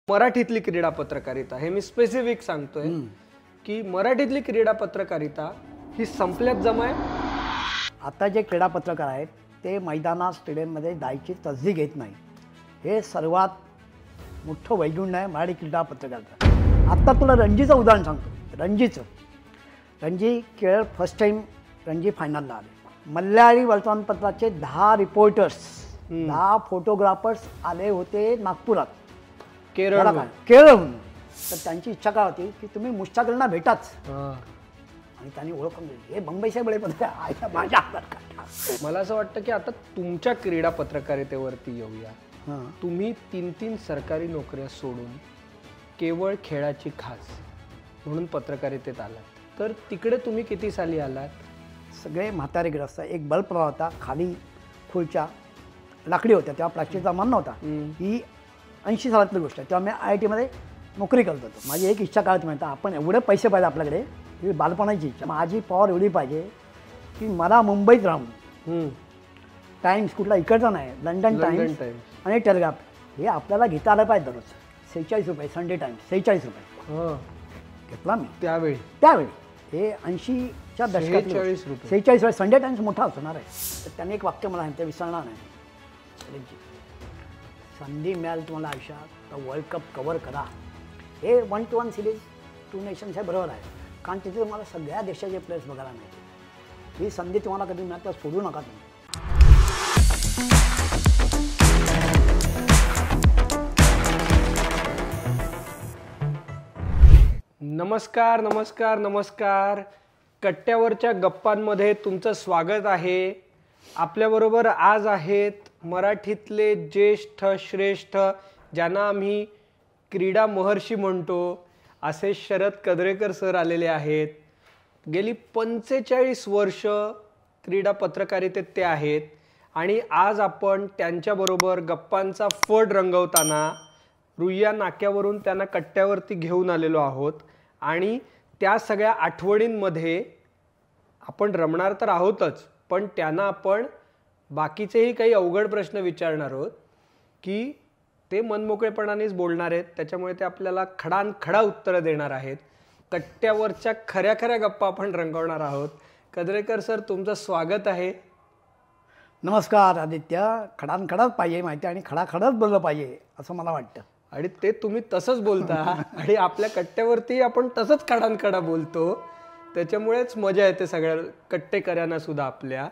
मराठीतली क्रीडा पत्रकारिता हे मी स्पेसिफिक सांगतोय की मराठीतली क्रीडा पत्रकारिता ही संपल्यात जमाय। आता जे क्रीडा पत्रकार आहेत ते मैदानात स्टेडियममध्ये जायची तसदी घेत नाही, हे सर्वात मोठं वैगुण्य आहे मराठी क्रीडा पत्रकारिता। आत्ता तुला रणजीचं उदाहरण सांगतो। रणजी केरळ फर्स्ट टाईम रणजी फायनलला आले। मल्याळी वर्तमानपत्राचे 10 रिपोर्टर्स 10 फोटोग्राफर्स आले होते नागपुरात केरळहून। तर त्यांची इच्छा काय होती की तुम्ही मुश्ताकला भेटाच, आणि त्यांनी ओळखून दिली हे मुंबईचे बळे पत्रकार माझ्या हातात। मला असं वाटतं की आता तुमच्या क्रीडा पत्रकारितेवरती येऊया। तुम्ही 3 सरकारी नोकऱ्या सोडून केवळ खेळाची खास म्हणून पत्रकारितेत आलात, तर तिकडे तुम्ही किती साली आलात? सगळे म्हातारे ग्रस्त। एक बल्ब प्रवाह होता खाली खुर्च्या लाकडी होत्या, तेव्हा प्लास्टिकचा मान नव्हता। ही 80 सालातली गोष्ट आहे। तेव्हा मी IIT मध्ये नोकरी करत होतो। माझी एक इच्छा काय होती माहिती, आपण एवढे पैसे पाहिजे आपल्याकडे, ही बालपणाची इच्छा। माझी पॉवर एवढी पाहिजे की मला मुंबईत राहून टाइम्स कुठला इकडचा नाही, लंडन टाइम्स आणि टेलिग्राफ हे आपल्याला घेता आलं पाहिजे दररोज। 46 रुपये संडे टाइम्स 46 रुपये घेतला मी त्यावेळी हे 80च्या दशकात 46 रुपये संडे टाइम्स मोठा असणार आहे। तर त्याने एक वाक्य मला ते विसरणार नाही, संधी मिळाली तुम्हाला आयुष्यात तर वर्ल्ड कप कव्हर करा। हे 1-to-1 सिरीज 2 नेशन्स हे बरोबर आहे, कारण तिथे तुम्हाला सगळ्या देशाचे प्लेयर्स बघायला मिळते। ही संधी तुम्हाला कधी मिळाली तर सोडू नका तुम्ही। नमस्कार नमस्कार नमस्कार, कट्ट्यावरच्या गप्पांमध्ये तुमचं स्वागत आहे। आपल्याबरोबर आज आहेत मराठीतले ज्येष्ठ श्रेष्ठ, ज्यांना आम्ही क्रीडा महर्षी म्हणतो, असे शरद कदरेकर सर आलेले आहेत। गेली 45 वर्ष क्रीडा पत्रकारितेत ते आहेत आणि आज आपण त्यांच्याबरोबर गप्पांचा फड रंगवताना रुईया नाक्यावरून त्यांना कट्ट्यावरती घेऊन आलेलो आहोत आणि त्या सगळ्या आठवणींमध्ये आपण रमणार तर आहोतच, पण त्यांना आपण बाकीचेही काही अवघड प्रश्न विचारणार आहोत की ते मनमोकळेपणानेच बोलणार आहेत, त्याच्यामुळे ते आपल्याला खडानखडा उत्तरं देणार आहेत। कट्ट्यावरच्या खऱ्या खऱ्या गप्पा आपण रंगवणार आहोत। कदरेकर सर, तुमचं स्वागत आहे। नमस्कार आदित्य। खडानखडाच पाहिजे माहिती आणि खडाखडच बोललं पाहिजे असं मला वाटतं, आणि ते तुम्ही तसंच बोलता आणि आपल्या कट्ट्यावरती आपण तसंच खडानखडा बोलतो, त्याच्यामुळेच मजा येते सगळ्या कट्टेकऱ्यांना सुद्धा आपल्या।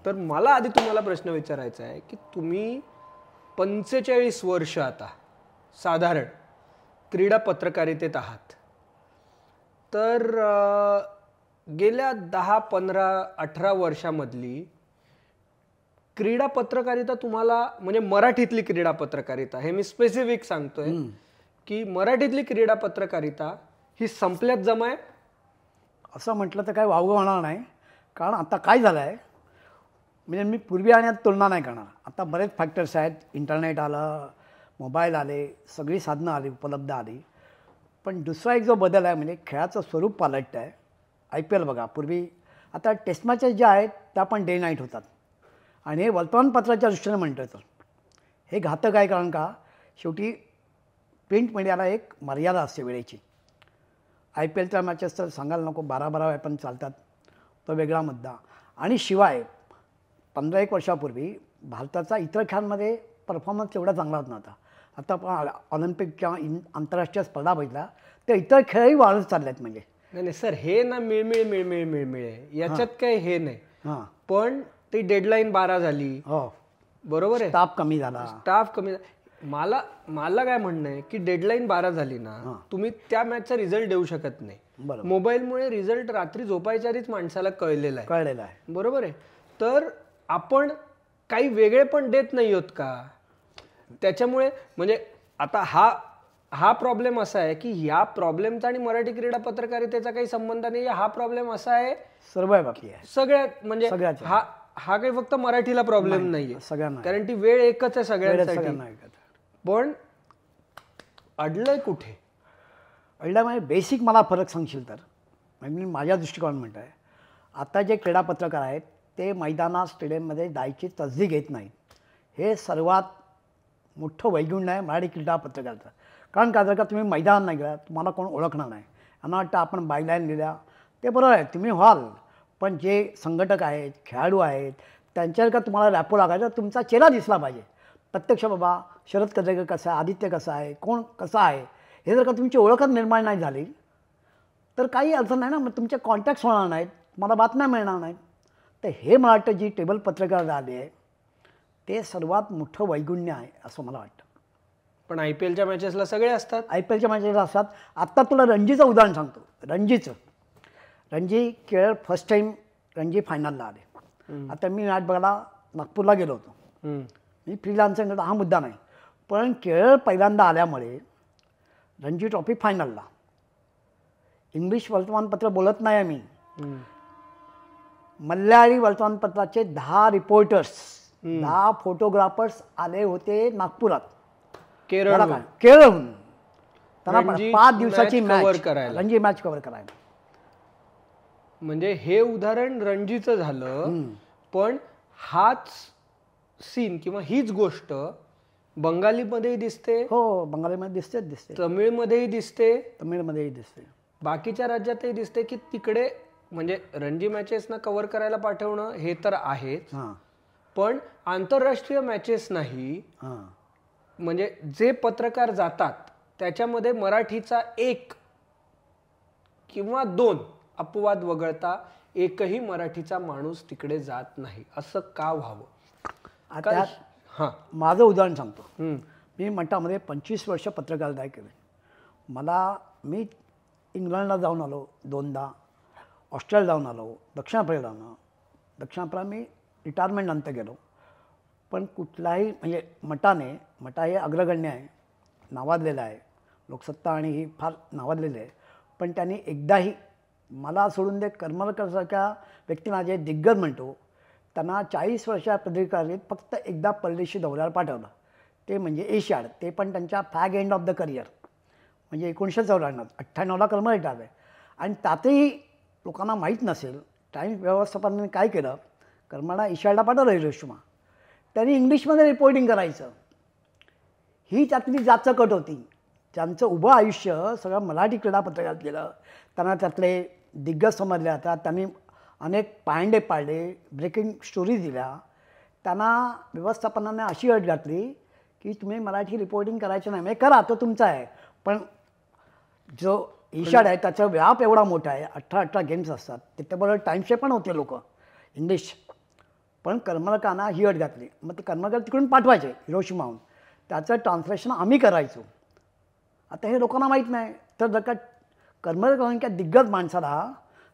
तर मला आधी तुम्हाला प्रश्न विचारायचा आहे की तुम्ही 45 वर्ष आता साधारण क्रीडा पत्रकारितेत आहात, तर गेल्या 10, 15, 18 वर्षामधली क्रीडा पत्रकारिता तुम्हाला, म्हणजे मराठीतली क्रीडा पत्रकारिता हे मी स्पेसिफिक सांगतोय की मराठीतली क्रीडा पत्रकारिता ही संपल्यात जमाय। असं म्हटलं तर काय वावगं होणार नाही, कारण आता काय झालं आहे, म्हणजे मी पूर्वी आणि आता तुलना नाही करणार। आता बरेच फॅक्टर्स आहेत, इंटरनेट आलं, मोबाईल आले, सगळी साधनं आली, उपलब्ध आली। पण दुसरा एक जो बदल आहे म्हणजे खेळाचं स्वरूप पालटतं आहे। IPL बघा, पूर्वी आता टेस्ट मॅचेस ज्या आहेत त्या पण डे नाईट होतात, आणि हे वर्तमानपत्राच्या दृष्टीने म्हणतो तर हे घातक आहे, कारण का शेवटी प्रिंट मीडियाला एक मर्यादा असते वेळेची। IPLच्या मॅचेस तर सांगायला नको, 12-12 वेळा पण चालतात, तो वेगळा मुद्दा। आणि शिवाय 15-1 वर्षापूर्वी भारताचा इतर खेळांमध्ये परफॉर्मन्स एवढा चांगला होत नव्हता। आता आपण ऑलिम्पिकच्या आंतरराष्ट्रीय स्पर्धा बघितल्या तर इतर खेळही वाढत चालले आहेत। म्हणजे नाही सर, हे ना मिळमिळ याच्यात काही हे नाही, पण ती डेडलाईन 12 झाली, बरोबर आहे, स्टाफ कमी झाला। मला काय म्हणणं आहे की डेडलाईन 12 झाली ना, तुम्ही त्या मॅचचा रिझल्ट देऊ शकत नाही। मोबाईलमुळे रिझल्ट रात्री झोपायच्या आधीच माणसाला कळलेला आहे, बरोबर आहे। तर आपण काही वेगळे पण देत नाही आहोत का? त्याच्यामुळे म्हणजे आता हा प्रॉब्लेम असा आहे की या प्रॉब्लेमचा आणि मराठी क्रीडा पत्रकारितेचा काही संबंध नाही। हा प्रॉब्लेम असा आहे सगळ्यात, म्हणजे हा काही फक्त मराठीला प्रॉब्लेम नाहीये सगळ्यांना, कारण ती वेळ एकच आहे सगळ्यांसाठी। पण अडलंय कुठे? अडलं म्हणजे बेसिक मला फरक सांगशील तर, म्हणजे मी माझ्या दृष्टिकोन म्हणत आहे, आता जे क्रीडा पत्रकार आहेत ते मैदानात स्टेडियममध्ये जायची तसदी घेत नाहीत, हे सर्वात मोठं वैगुण्य आहे मराठी क्रीडा पत्रकारिता। कारण का जर का तुम्ही मैदान नाही गेला तुम्हाला कोण ओळखणार नाही. यांना वाटतं आपण बायलाईन लिहिल्या ते बरोबर आहे तुम्ही व्हाल, पण जे संघटक आहेत खेळाडू आहेत त्यांच्यावर का तुम्हाला रॅपो लागायचा तुमचा चेहरा दिसला पाहिजे. प्रत्यक्ष बाबा शरद कजरेकर कसा आहे, आदित्य कसा आहे, कोण कसा आहे हे जर का तुमची ओळखच निर्माण नाही झाली तर काही अर्थ नाही ना. मग तुमचे कॉन्टॅक्ट्स होणार नाहीत, तुम्हाला बातम्या मिळणार नाहीत. तर हे मला वाटतं जी टेबल पत्रकार आली आहे ते सर्वात मोठं वैगुण्य आहे असं मला वाटतं. पण IPLच्या मॅचेसला सगळे असतात. IPLच्या मॅचेस असतात. आत्ता तुला रणजीचं उदाहरण सांगतो. रणजी केरळ फर्स्ट टाईम रणजी फायनलला आले. आता मी मॅच बघायला नागपूरला गेलो होतो. मी फ्रीलान्सिंग हा मुद्दा नाही, पण केरळ पहिल्यांदा आल्यामुळे रणजी ट्रॉफी फायनलला इंग्लिश वर्तमानपत्र बोलत नाही आम्ही, मल्याळी वर्तमानपत्राचे 10 रिपोर्टर्स 10 फोटोग्राफर्स आले होते नागपुरात केरळहून. त्यांना 5 दिवसाची मॅच करायला रणजी मॅच कव्हर करायला. म्हणजे हे उदाहरण रणजीचं झालं, पण हाच सीन किंवा हीच गोष्ट बंगालीमध्येही दिसते. हो, बंगालीमध्ये दिसते, तमिळमध्येही दिसते, बाकीच्या राज्यातही दिसते की तिकडे म्हणजे रणजी मॅचेसना कव्हर करायला पाठवणं हे तर आहेच, पण आंतरराष्ट्रीय मॅचेस नाही. म्हणजे जे पत्रकार जातात त्याच्यामध्ये मराठीचा 1 किंवा 2 अपवाद वगळता एकही मराठीचा माणूस तिकडे जात नाही. असं का व्हावं? आता माझं उदाहरण सांगतो. मी मठामध्ये 25 वर्ष पत्रकारिता केली. मी इंग्लंडला जाऊन आलो 2दा, ऑस्ट्रेलिया जाऊन आलो, दक्षिण आफ्रिकेला जाऊन आलो. दक्षिण आफ्रिका मी रिटायरमेंट नंतर गेलो. पण कुठलाही म्हणजे मठा हे अग्रगण्य आहे, नावाजलेलं आहे, लोकसत्ता आणि ही फार नावाजलेली आहे. पण त्यांनी एकदाही मला सोडून दे करमरकरसारख्या व्यक्तींना जे दिग्गज म्हणतो त्यांना 40 वर्षा पत्रकारितेत फक्त एकदा परदेशी दौऱ्याला पाठवलं, ते म्हणजे एशियाड. ते पण त्यांच्या फॅग एंड ऑफ द करिअर म्हणजे 1994 98ला करमर रिटायर आहे. आणि त्यातही लोकांना माहीत नसेल टाईम्स व्यवस्थापनाने काय केलं, करमरला एशियाडला पाठवलं हिरोशिमा. त्यांनी इंग्लिशमध्ये रिपोर्टिंग करायचं. ही त्यातली जाचकट होती. ज्यांचं उभं आयुष्य सगळं मराठी क्रीडा पत्रकात गेलं त्यांना त्यातले दिग्गज समजले जातात. त्यांनी अनेक पायंडे पाडले, ब्रेकिंग स्टोरीज दिल्या. त्यांना व्यवस्थापनाने अशी अट घातली की तुम्ही मराठी रिपोर्टिंग करायचं नाही, म्हणजे करा तो तुमचा आहे, पण जो एशियाड आहे त्याचा व्याप एवढा मोठा आहे, 18 गेम्स असतात, त्याच्याबरोबर टाईमचे पण होते लोक इंग्लिश. पण करमरकांना ही अट घातली. मग ते करमरकर तिकडून पाठवायचे हिरोशिमाहून, त्याचं ट्रान्सलेशन आम्ही करायचो. आता हे लोकांना माहीत नाही. तर जर का करमरकरांच्या दिग्गज माणसाला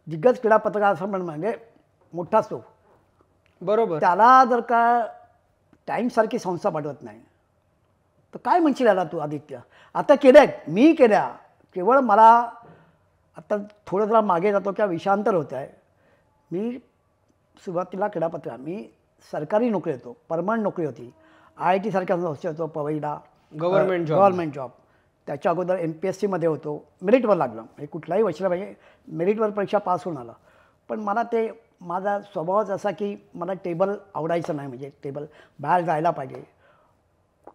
दिग्गज क्रीडा पत्रकार असं म्हणजे मोठाच तो बरोबर, त्याला जर का टाईम्ससारखी संस्था पाठवत नाही तर काय म्हणशील याला तू आदित्य? आता मी केल्या केवळ मला आता थोडं जरा मागे जातो किंवा विषांतर होत आहे. मी सुरुवातीला क्रीडापत्र मी सरकारी नोकरी होतो, परमनंट नोकरी होती, IIT सारख्या संस्थेत होतो, पवईला गव्हर्नमेंट जॉब. त्याच्या अगोदर MPSCमध्ये होतो, मेरिटवर लागलं, म्हणजे कुठलाही वशिला पाहिजे मेरिटवर परीक्षा पास होऊन आलं. पण मला माझा स्वभावच असा की मला टेबल आवडायचं नाही, म्हणजे टेबल बाहेर जायला पाहिजे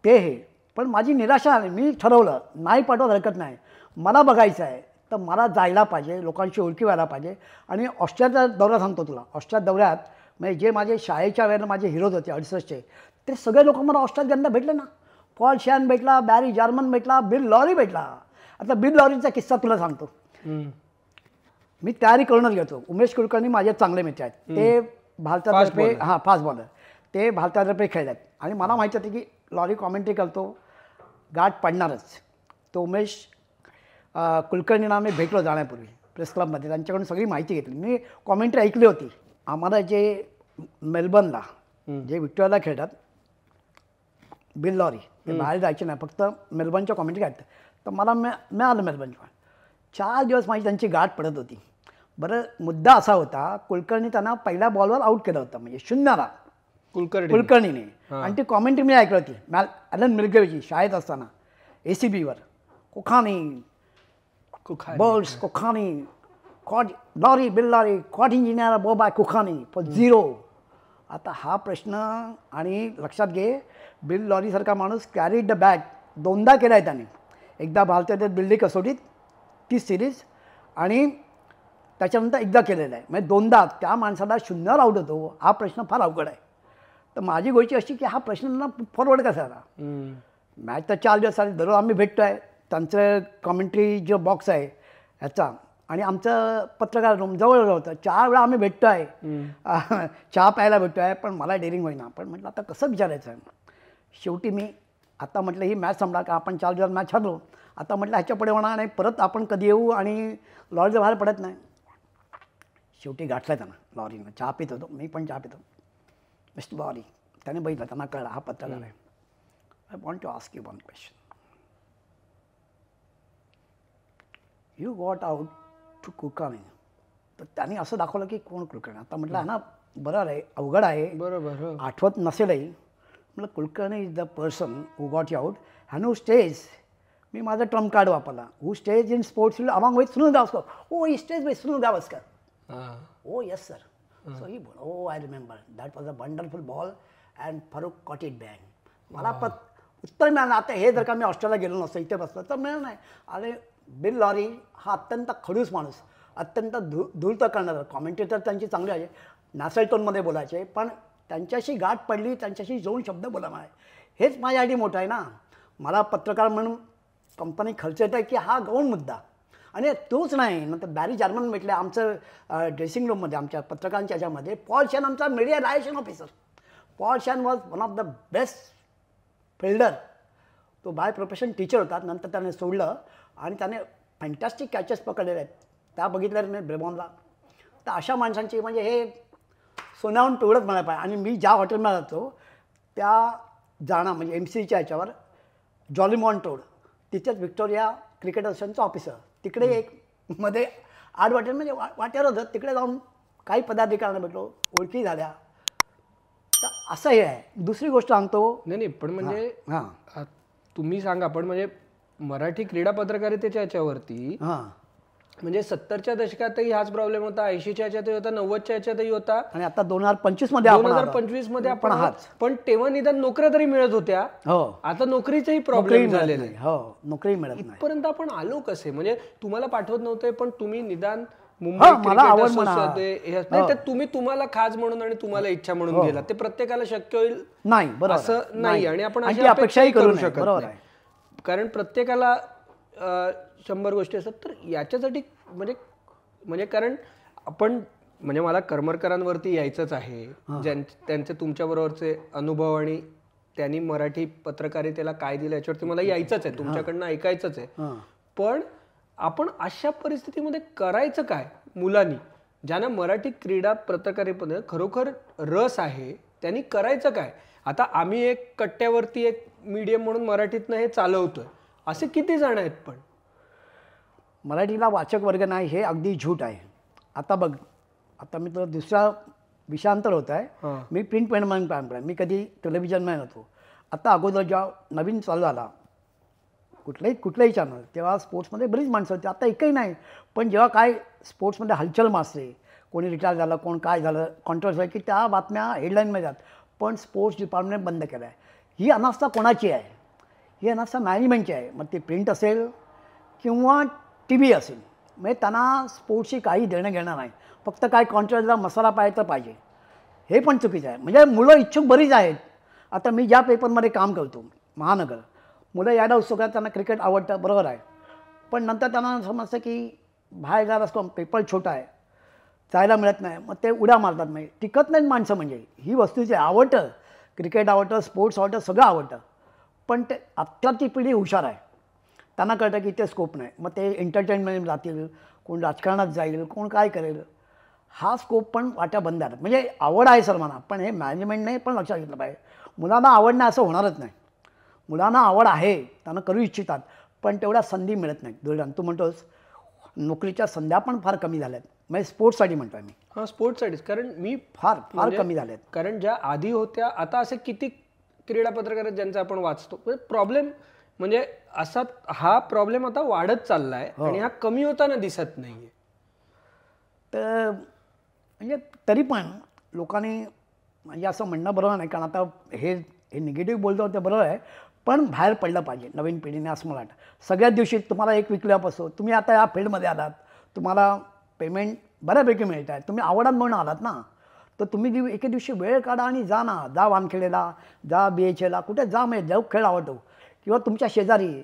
हे. पण माझी निराशा आली. मी ठरवलं नाही पाठवत हरकत नाही, मला बघायचं आहे तर मला जायला पाहिजे, लोकांशी ओळखी व्हायला पाहिजे. आणि ऑस्ट्रेलियाचा दौरा सांगतो तुला. ऑस्ट्रेलिया दौऱ्यात म्हणजे जे माझे शाळेच्या वेळेला माझे हिरोज होते 68चे ते सगळे लोक मला ऑस्ट्रेलियात भेटले ना. पॉल शॅन भेटला, बॅरी जर्मन भेटला, बिल लॉरी भेटला. आता बिल लॉरीचा किस्सा तुला सांगतो. मी तयारी करूनच घेतो. उमेश कुलकर्णी माझे चांगले मित्र आहेत, ते भारतातर्फे फास्ट बॉलर, ते भारतातर्फे खेळतात. आणि मला माहिती होती की लॉरी कॉमेंट्री करतो, गाठ पडणारच. तो उमेश कुलकर्णींना मी भेटलो जाण्यापूर्वी प्रेस क्लबमध्ये, त्यांच्याकडून सगळी माहिती घेतली. मी कॉमेंट्री ऐकली होती. आम्हाला जे मेलबर्नला जे विक्टोरियाला खेळतात बिल लॉरी, ते बाहेर जायचे नाही, फक्त मेलबर्नच्या कॉमेंट्री काढतात. तर मला मिळालं मेलबर्नच्या. 4 दिवस माझी त्यांची गाठ पडत होती. बरं, मुद्दा असा होता कुलकर्णी त्यांना पहिल्या बॉलवर आऊट केलं होतं, म्हणजे 0ला कुलकर्णीने. आणि ती कॉमेंट्री मी ऐकली होती ॲलन मिल्गेची शाळेत असताना ACBवर. बॉल्स कोखानी caught Lawry Bill Lawry caught Engineer बोबाय कोखानी फॉर 0. आता हा प्रश्न, आणि लक्षात घे बिल लॉरीसारखा माणूस कॅरीड द बॅट 2दा केला आहे त्याने. एकदा भारतातील दिल्ली कसोटीत 30 सिरीज आणि त्याच्यानंतर एकदा केलेलं आहे. म्हणजे 2दा त्या माणसाला 0वर आउट होतो हा प्रश्न फार अवघड आहे. तर माझी गोष्ट अशी की हा प्रश्न फॉरवर्ड कसा आला. मॅच तर 4 दिवस आली, दररोज आम्ही भेटतो आहे. त्यांचं कॉमेंट्री जो बॉक्स आहे ह्याचा आणि आमचं पत्रकार रूम जवळ होतं. 4 वेळा आम्ही भेटतो आहे, चहा प्यायला भेटतो आहे. पण मला डेअरिंग होईना. पण म्हटलं आता कसं विचारायचं आहे. शेवटी मी आता म्हटलं ही मॅच संपला का आपण 4 दिवस मॅच हरलो. आता म्हटलं ह्याच्या पुढे होणार नाही, परत आपण कधी येऊ आणि लॉरीचं बाहेर पडत नाही. शेवटी गाठला त्यांना लॉरीनं. चहा पित होतो, मी पण चहा पितो. मिस्टर लॉरी त्याने बघितलं, त्यांना कळला हा पत्रकार आहे. I want to ask you one question. You got out to Kulkarni. तर त्यांनी असं दाखवलं की कोण कुलकर्णी. आता म्हटलं हा ना बरोबर आहे, अवघड आहे, बरोबर, आठवत नसेलही. म्हटलं Kulkarni is the person who got you out and who stays. मी माझं ट्रम्प कार्ड वापरला. Who stays in sports field among with Sunil Gavaskar. Oh he stays with Sunil Gavaskar. Oh yes sir. So he bowled. Oh I remember. That was a wonderful ball and Farooq caught it bang. मला उत्तर मिळालं. आता हे जर का मी ऑस्ट्रेलियाला गेलो नसतो, इथे बसलो तर मिळालं नाही. अरे बिल लॉरी हा अत्यंत खडूस माणूस, अत्यंत धूर्त करणारा. कॉमेंटेटर त्यांची चांगली आहे, नॅसल टोनमध्ये बोलायचे, पण त्यांच्याशी गाठ पडली, त्यांच्याशी जाऊन शब्द बोला मला. हेच माझ्यासाठी मोठं आहे ना. मला पत्रकार म्हणून कंपनी खर्च येत आहे की हा गौण मुद्दा. आणि तोच नाही, नंतर बॅरी जर्मन म्हटलं आमचं ड्रेसिंग रूममध्ये आमच्या पत्रकारांच्या ह्याच्यामध्ये पॉल शॅन आमचा media liaison officer. Paul Sheahan was one of the best fielder. तो बाय प्रोफेशन टीचर होता, नंतर त्याने सोडलं आणि त्याने फॅन्टॅस्टिक कॅचेस पकडलेले आहेत. त्या बघितल्या मी ब्रेबॉनला. तर अशा माणसांची म्हणजे हे सोन्याहून पिवळत म्हणायला पाहिजे. आणि मी ज्या हॉटेलला जातो त्या जाणं म्हणजे MCच्या ह्याच्यावर जॉलीमॉन रोड, तिथेच व्हिक्टोरिया क्रिकेट असोसिएशनचं ऑफिसर. तिकडे एक मध्ये 8 वाटेल म्हणजे वाट्यावर होतं. तिकडे जाऊन काही पदाधिकाऱ्यांना भेटलो, ओळखी झाल्या. तर असं हे आहे. दुसरी गोष्ट सांगतो. नाही पण म्हणजे तुम्ही सांगा, पण म्हणजे मराठी क्रीडा पत्रकारितेच्या ह्याच्यावरती म्हणजे 70च्या दशकातही हाच प्रॉब्लेम होता, 80च्या ह्याच्यातही होता, 90च्या ह्याच्यातही होता आणि आता 2025 मध्ये 2025 मध्ये आपण हाच. पण तेव्हा निदान नोकऱ्या तरी मिळत होत्या. आता नोकरीचाही प्रॉब्लेम झालेला आहे. हो, नोकरी मिळत नाही. इथपर्यंत आपण आलो कसे. म्हणजे तुम्हाला पाठवत नव्हते पण तुम्ही निदान मुंबई तुम्हाला खास म्हणून आणि तुम्हाला इच्छा म्हणून गेला. ते प्रत्येकाला शक्य होईल नाही, असं नाही. आणि आपण अशी अपेक्षाही करू शकत नाही, कारण प्रत्येकाला 100 गोष्टी असतात. तर याच्यासाठी म्हणजे कारण आपण म्हणजे मला करमरकरांवरती यायचंच आहे, त्यांचे तुमच्याबरोबरचे अनुभव आणि त्यांनी मराठी पत्रकारितेला काय दिलं याच्यावरती मला यायचंच आहे, तुमच्याकडनं ऐकायचंच आहे. पण आपण अशा परिस्थितीमध्ये करायचं काय मुलांनी, ज्यांना मराठी क्रीडा पत्रकारितेमध्ये खरोखर रस आहे, त्यांनी करायचं काय. आता आम्ही एक कट्ट्यावरती एक मीडियम म्हणून मराठीतनं हे चालवतोय, असे किती जण आहेत. पण मराठीला वाचक वर्ग नाही हे अगदी झूट आहे. आता बघ, आता मी तुला दुसरा विषयांतर होत आहे. मी प्रिंट म्हणून काम कराय, मी कधी टेलिव्हिजनमध्ये नव्हतो. आता अगोदर जेव्हा नवीन चालू झाला कुठलंही चॅनल, तेव्हा स्पोर्ट्समध्ये बरीच माणसं होती. आता एकही नाही. पण जेव्हा काय स्पोर्ट्समध्ये हलचल मासते, कोणी रिटायर झालं, कोण काय झालं, कॉन्ट्रोवर्सी की त्या बातम्या हेडलाईनमध्ये जात. पण स्पोर्ट्स डिपार्टमेंट बंद केलं आहे. ही अनावस्था कोणाची आहे? ही अनावस्था मॅनेजमेंटची आहे. मग ते प्रिंट असेल किंवा TV असेल, म्हणजे त्यांना स्पोर्ट्सशी काही देणं घेणं नाही. फक्त काय कॉन्ट्रोवर्सीला मसाला पाहिजे तर पाहिजे, हे पण चुकीचं आहे. म्हणजे मुलं इच्छुक बरीच आहेत. आता मी ज्या पेपरमध्ये काम करतो महानगर, मुलं यायला उत्सुक आहेत, त्यांना क्रिकेट आवडतं, बरोबर आहे. पण नंतर त्यांना समजतं की बाहेर जायला असतो, पेपर छोटा आहे, जायला मिळत नाही, मग ते उड्या मारतात. नाही टिकत नाहीत माणसं. म्हणजे ही वस्तूची आवडतं, क्रिकेट आवडतं, स्पोर्ट्स आवडतं, सगळं आवडतं. पण ते आत्ताची पिढी हुशार आहे, त्यांना कळतं की ते स्कोप नाही. मग ते एंटरटेनमेंट जातील, कोण राजकारणात जाईल, कोण काय करेल, हा स्कोप पण वाट्या बंद झाला. म्हणजे आवड आहे सर्वांना, पण हे मॅनेजमेंटने पण लक्षात घेतलं पाहिजे. मुलांना आवड नाही असं होणारच नाही. मुलांना आवड आहे, त्यांना करू इच्छितात, पण तेवढ्या संधी मिळत नाहीत. दुर्दैवाने तू म्हणतोस नोकरीच्या संध्या पण फार कमी झाल्यात. म्हणजे स्पोर्ट्ससाठी म्हणतोय मी. हां, स्पोर्ट्ससाठीच. कारण मी फार कमी झाल्यात. कारण ज्या आधी होत्या, आता असे किती क्रीडा पत्रकार आहेत ज्यांचा आपण वाचतो. प्रॉब्लेम म्हणजे असा हा प्रॉब्लेम आता वाढत चाललाय आणि हा कमी होताना दिसत नाहीये. तर म्हणजे तरी पण लोकांनी म्हणजे असं म्हणणं बरोबर नाही, कारण आता हे निगेटिव्ह बोलतो ते बरोबर आहे. पण बाहेर पडलं पाहिजे नवीन पिढीने असं मला वाटतं. सगळ्याच दिवशी तुम्हाला एक विकल्याप असतो, तुम्ही आता या फील्डमध्ये आलात, तुम्हाला पेमेंट बऱ्यापैकी मिळत आहे, तुम्ही आवडात म्हणून आलात ना, तर तुम्ही एके दिवशी वेळ काढा आणि जा ना, जा वानखेडेला, जा BHAला, कुठे जा, म्हणजे जो खेळ आवडतो. किंवा तुमच्या शेजारी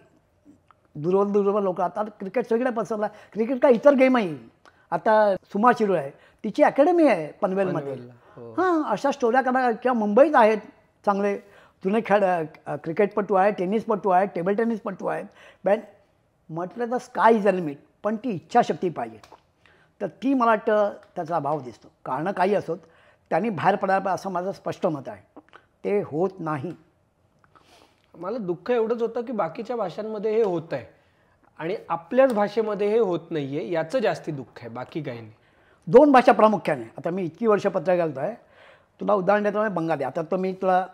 दूरवर लोक, आता क्रिकेट सगळीकडे पसरला, क्रिकेट का इतर गेमही. आता सुमा शिरू आहे, तिची अकॅडमी आहे पनवेलमध्ये. हां, अशा स्टोऱ्या करा. किंवा मुंबईत आहेत चांगले जुने क्रिकेटपटू आहेत, टेनिसपटू आहेत, टेबल टेनिसपटू आहेत. म्हटलं तर स्काय इज द लिमिट, पण ती इच्छाशक्ती पाहिजे. तर ती मला वाटतं त्याचा अभाव दिसतो. कारणं काही असोत, त्यांनी बाहेर पडायला पाहिजे असं माझं स्पष्ट मत आहे. ते होत नाही. मला दुःख एवढंच होतं की बाकीच्या भाषांमध्ये हे होत आहे आणि आपल्याच भाषेमध्ये हे होत नाही आहे, याचं जास्ती दुःख आहे, बाकी काही नाही. 2 भाषा प्रामुख्याने. आता मी इतकी वर्ष पत्रकार घालतो आहे, तुला उदाहरण देतो आहे बंगाली. आता तर मी तुला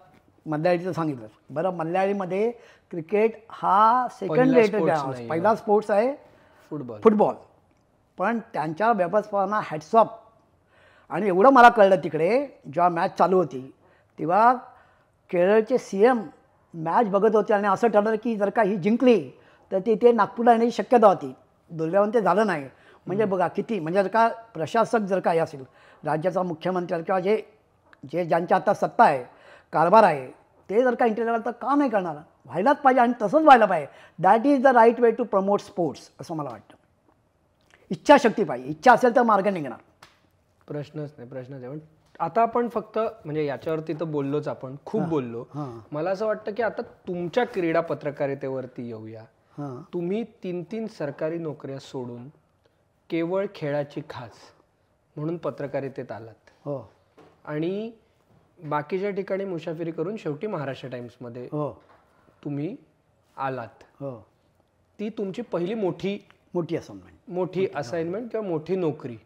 मल्याळीचं सांगितलं बरं. मल्याळीमध्ये क्रिकेट हा सेकंड रेटेड आहे, पहिला स्पोर्ट्स आहे फुटबॉल. पण त्यांच्या व्यवस्थापना हॅट्सऑफ. आणि एवढं मला कळलं तिकडे जेव्हा मॅच चालू होती तेव्हा केरळचे CM मॅच बघत होते आणि असं ठरलं की जर का ही जिंकली तर तिथे नागपूरला येण्याची शक्यता होती. दुर्दैवाने ते झालं नाही. म्हणजे बघा किती, म्हणजे जर का प्रशासक जर काही असेल, राज्याचा मुख्यमंत्री किंवा जे ज्यांच्या आता सत्ता आहे, कारभार आहे, ते जर का इंटरव्ह्यू तर का नाही करणार? व्हायलाच पाहिजे आणि तसंच व्हायला पाहिजे. That is the right way to promote sports असं मला वाटतं. इच्छाशक्ती पाहिजे. इच्छा असेल तर मार्ग निघणार. प्रश्नच आहे. पण आता आपण फक्त म्हणजे याच्यावरती तर बोललोच, आपण खूप बोललो. मला असं वाटतं की आता तुमच्या क्रीडा पत्रकारितेवरती येऊया. तुम्ही 3 सरकारी नोकऱ्या सोडून केवळ खेळाची खास म्हणून पत्रकारितेत आलात. हो. आणि बाकीच्या ठिकाणी मुसाफिरी करून शेवटी महाराष्ट्र टाइम्समध्ये तुम्ही आलात. ती तुमची पहिली मोठी असाइनमेंट किंवा मोठी नोकरी.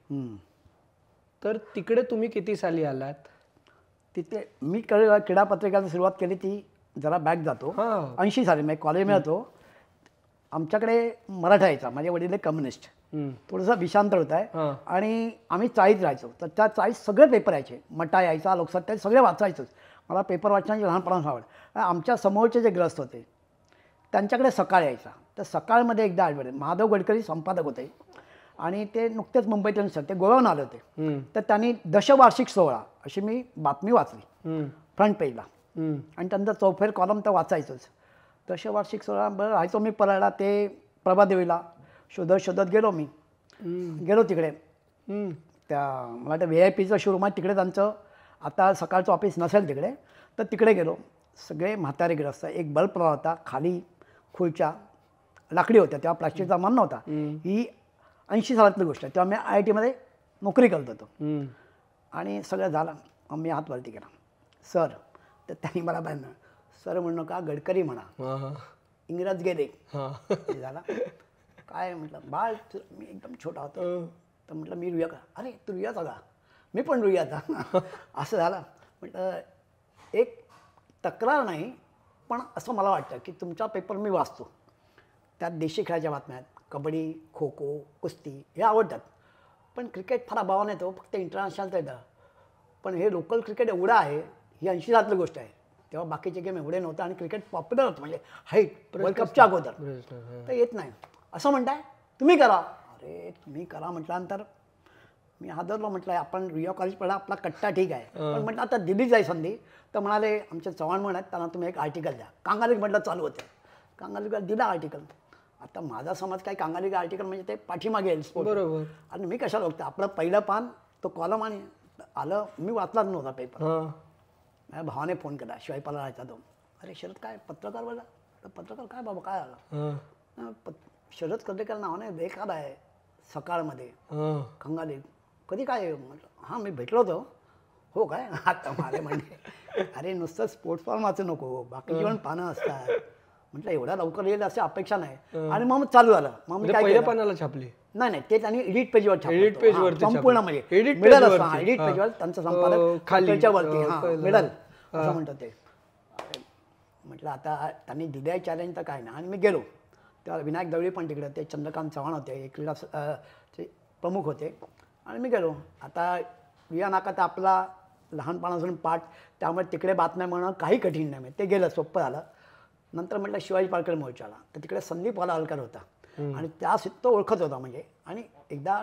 तर तिकडे तुम्ही किती साली आलात? तिथे मी क्रीडा पत्रिकाची सुरुवात केली, ती जरा बॅक जातो. 80 साली मी कॉलेजमध्ये होतो. आमच्याकडे मराठा यायचा. माझे वडील कम्युनिस्ट. थोडंसं विषांतर होत आहे. आणि आम्ही चाळीत राहायचो. तर त्या चाळीत सगळे पेपर यायचे. मटा यायचा, लोकसत्ता, सगळे वाचायचोच. मला पेपर वाचण्याची लहानपणापासून आवड. आमच्या समोरचे जे ग्रस्त होते त्यांच्याकडे सकाळ यायचा. तर सकाळमध्ये एकदा ॲडव्हर्टाईज, महादेव गडकरी संपादक होते आणि ते नुकतेच मुंबईत ते गोव्याहून आले होते. तर त्यांनी दशवार्षिक सोहळा अशी मी बातमी वाचली फ्रंट पेजला. आणि त्यांचा चौफेर कॉलम तर वाचायचोच. दशवार्षिक सोहळा बरं राहायचो मी परळला. ते प्रभादेवीला शोधत गेलो तिकडे. त्या मला वाटतं VIP शोरूम आहे तिकडे त्यांचं. आता सकाळचं ऑफिस नसेल तिकडे, तर तिकडे गेलो. सगळे म्हातारे ग्रस्त. एक बल्ब लावला होता खाली, खुर्च्या लाकडी होत्या, तेव्हा प्लास्टिकचा मान नव्हता. ही 80 सालातली गोष्ट आहे. तेव्हा मी IITमध्ये नोकरी करत होतो. आणि सगळं झालं. मग मी हात वरती केला, सर. तर त्यांनी मला बांधलं, सर म्हणू नका, गडकरी म्हणा, इंग्रज गेले. झाला काय म्हटलं, बाळ मी एकदम छोटा होतो. तर म्हटलं मी रुया का? अरे तू रुयाचा का? मी पण रुयाचा. असं झालं. म्हटलं एक तक्रार नाही, पण असं मला वाटतं की तुमचा पेपर मी वाचतो, त्यात देशी खेळाच्या बातम्या आहेत, कबड्डी, खो खो, कुस्ती हे आवडतात. पण क्रिकेट फार अभावाने येतो, फक्त इंटरनॅशनलचं येतं. पण हे लोकल क्रिकेट एवढं आहे, ही 80 सालातली गोष्ट आहे. तेव्हा बाकीचे गेम एवढे नव्हतं आणि क्रिकेट पॉप्युलर होतं, म्हणजे हाईट वर्ल्ड कपच्या अगोदर. तर येत नाही असं म्हणताय, तुम्ही करा. अरे तुम्ही करा म्हटल्यानंतर मी हादरलो. म्हटलं आपण रिया कॉलेज पडला, आपला कट्टा ठीक आहे, पण म्हटलं आता दिल्लीत जाय संधी. तर म्हणाले आमचे चव्हाण म्हणत, त्यांना तुम्ही एक आर्टिकल द्या. कांगाली म्हटलं चालू होते. कांगाली दिला आर्टिकल. आता माझा समाज काय, कांगाली आर्टिकल म्हणजे ते पाठीमागे येईल स्पोर्ट. बरोबर. आणि मी कशाला बघतो, आपलं पहिलं पान तो कॉलम आणि आलं. मी वाचलाच नव्हता पेपर. माझ्या भावाने फोन केला, शिवायपाला राहायचा तो. अरे शरद काय पत्रकार बोला? तर पत्रकार काय बाबा काय आलं? शरद कर्डेकर नावाने लेख आला आहे सकाळमध्ये खंगाली. कधी काय? म्हटलं हां मी भेटलो होतो. हो काय? आता मला म्हणजे अरे नुसतं स्पोर्ट्स फॉर्म वाचू नको, बाकीची पण पानं असतात. म्हटलं एवढ्या लवकर येईल अशी अपेक्षा नाही. आणि मग चालू झालं. मग मी काय पहिल्या पानाला छापली? नाही, ते त्यांनी एडिट पेजवर एडिट पेजवर संपूर्ण, म्हणजे मिडल असतं. एडिट पेजवर त्यांचं संपादक खालच्या वरती, हां मिडल असं म्हणतात ते. म्हटलं आता त्यांनी दिले चॅलेंज तर काय नाही. आणि मी गेलो. तेव्हा विनायक दवळे पण तिकडे होते, चंद्रकांत चव्हाण होते, क्रीडा प्रमुख होते. आणि मी गेलो. आता विया नाका तर आपला लहानपणापासून पाठ, त्यामुळे तिकडे बातम्या म्हणणं काही कठीण नाही. ते गेलं, सोपं झालं. नंतर म्हटलं शिवाजी पार्कर मोर्चाला, तर तिकडे संदीप वालावलकर होता आणि तो ओळखत होता म्हणजे. आणि एकदा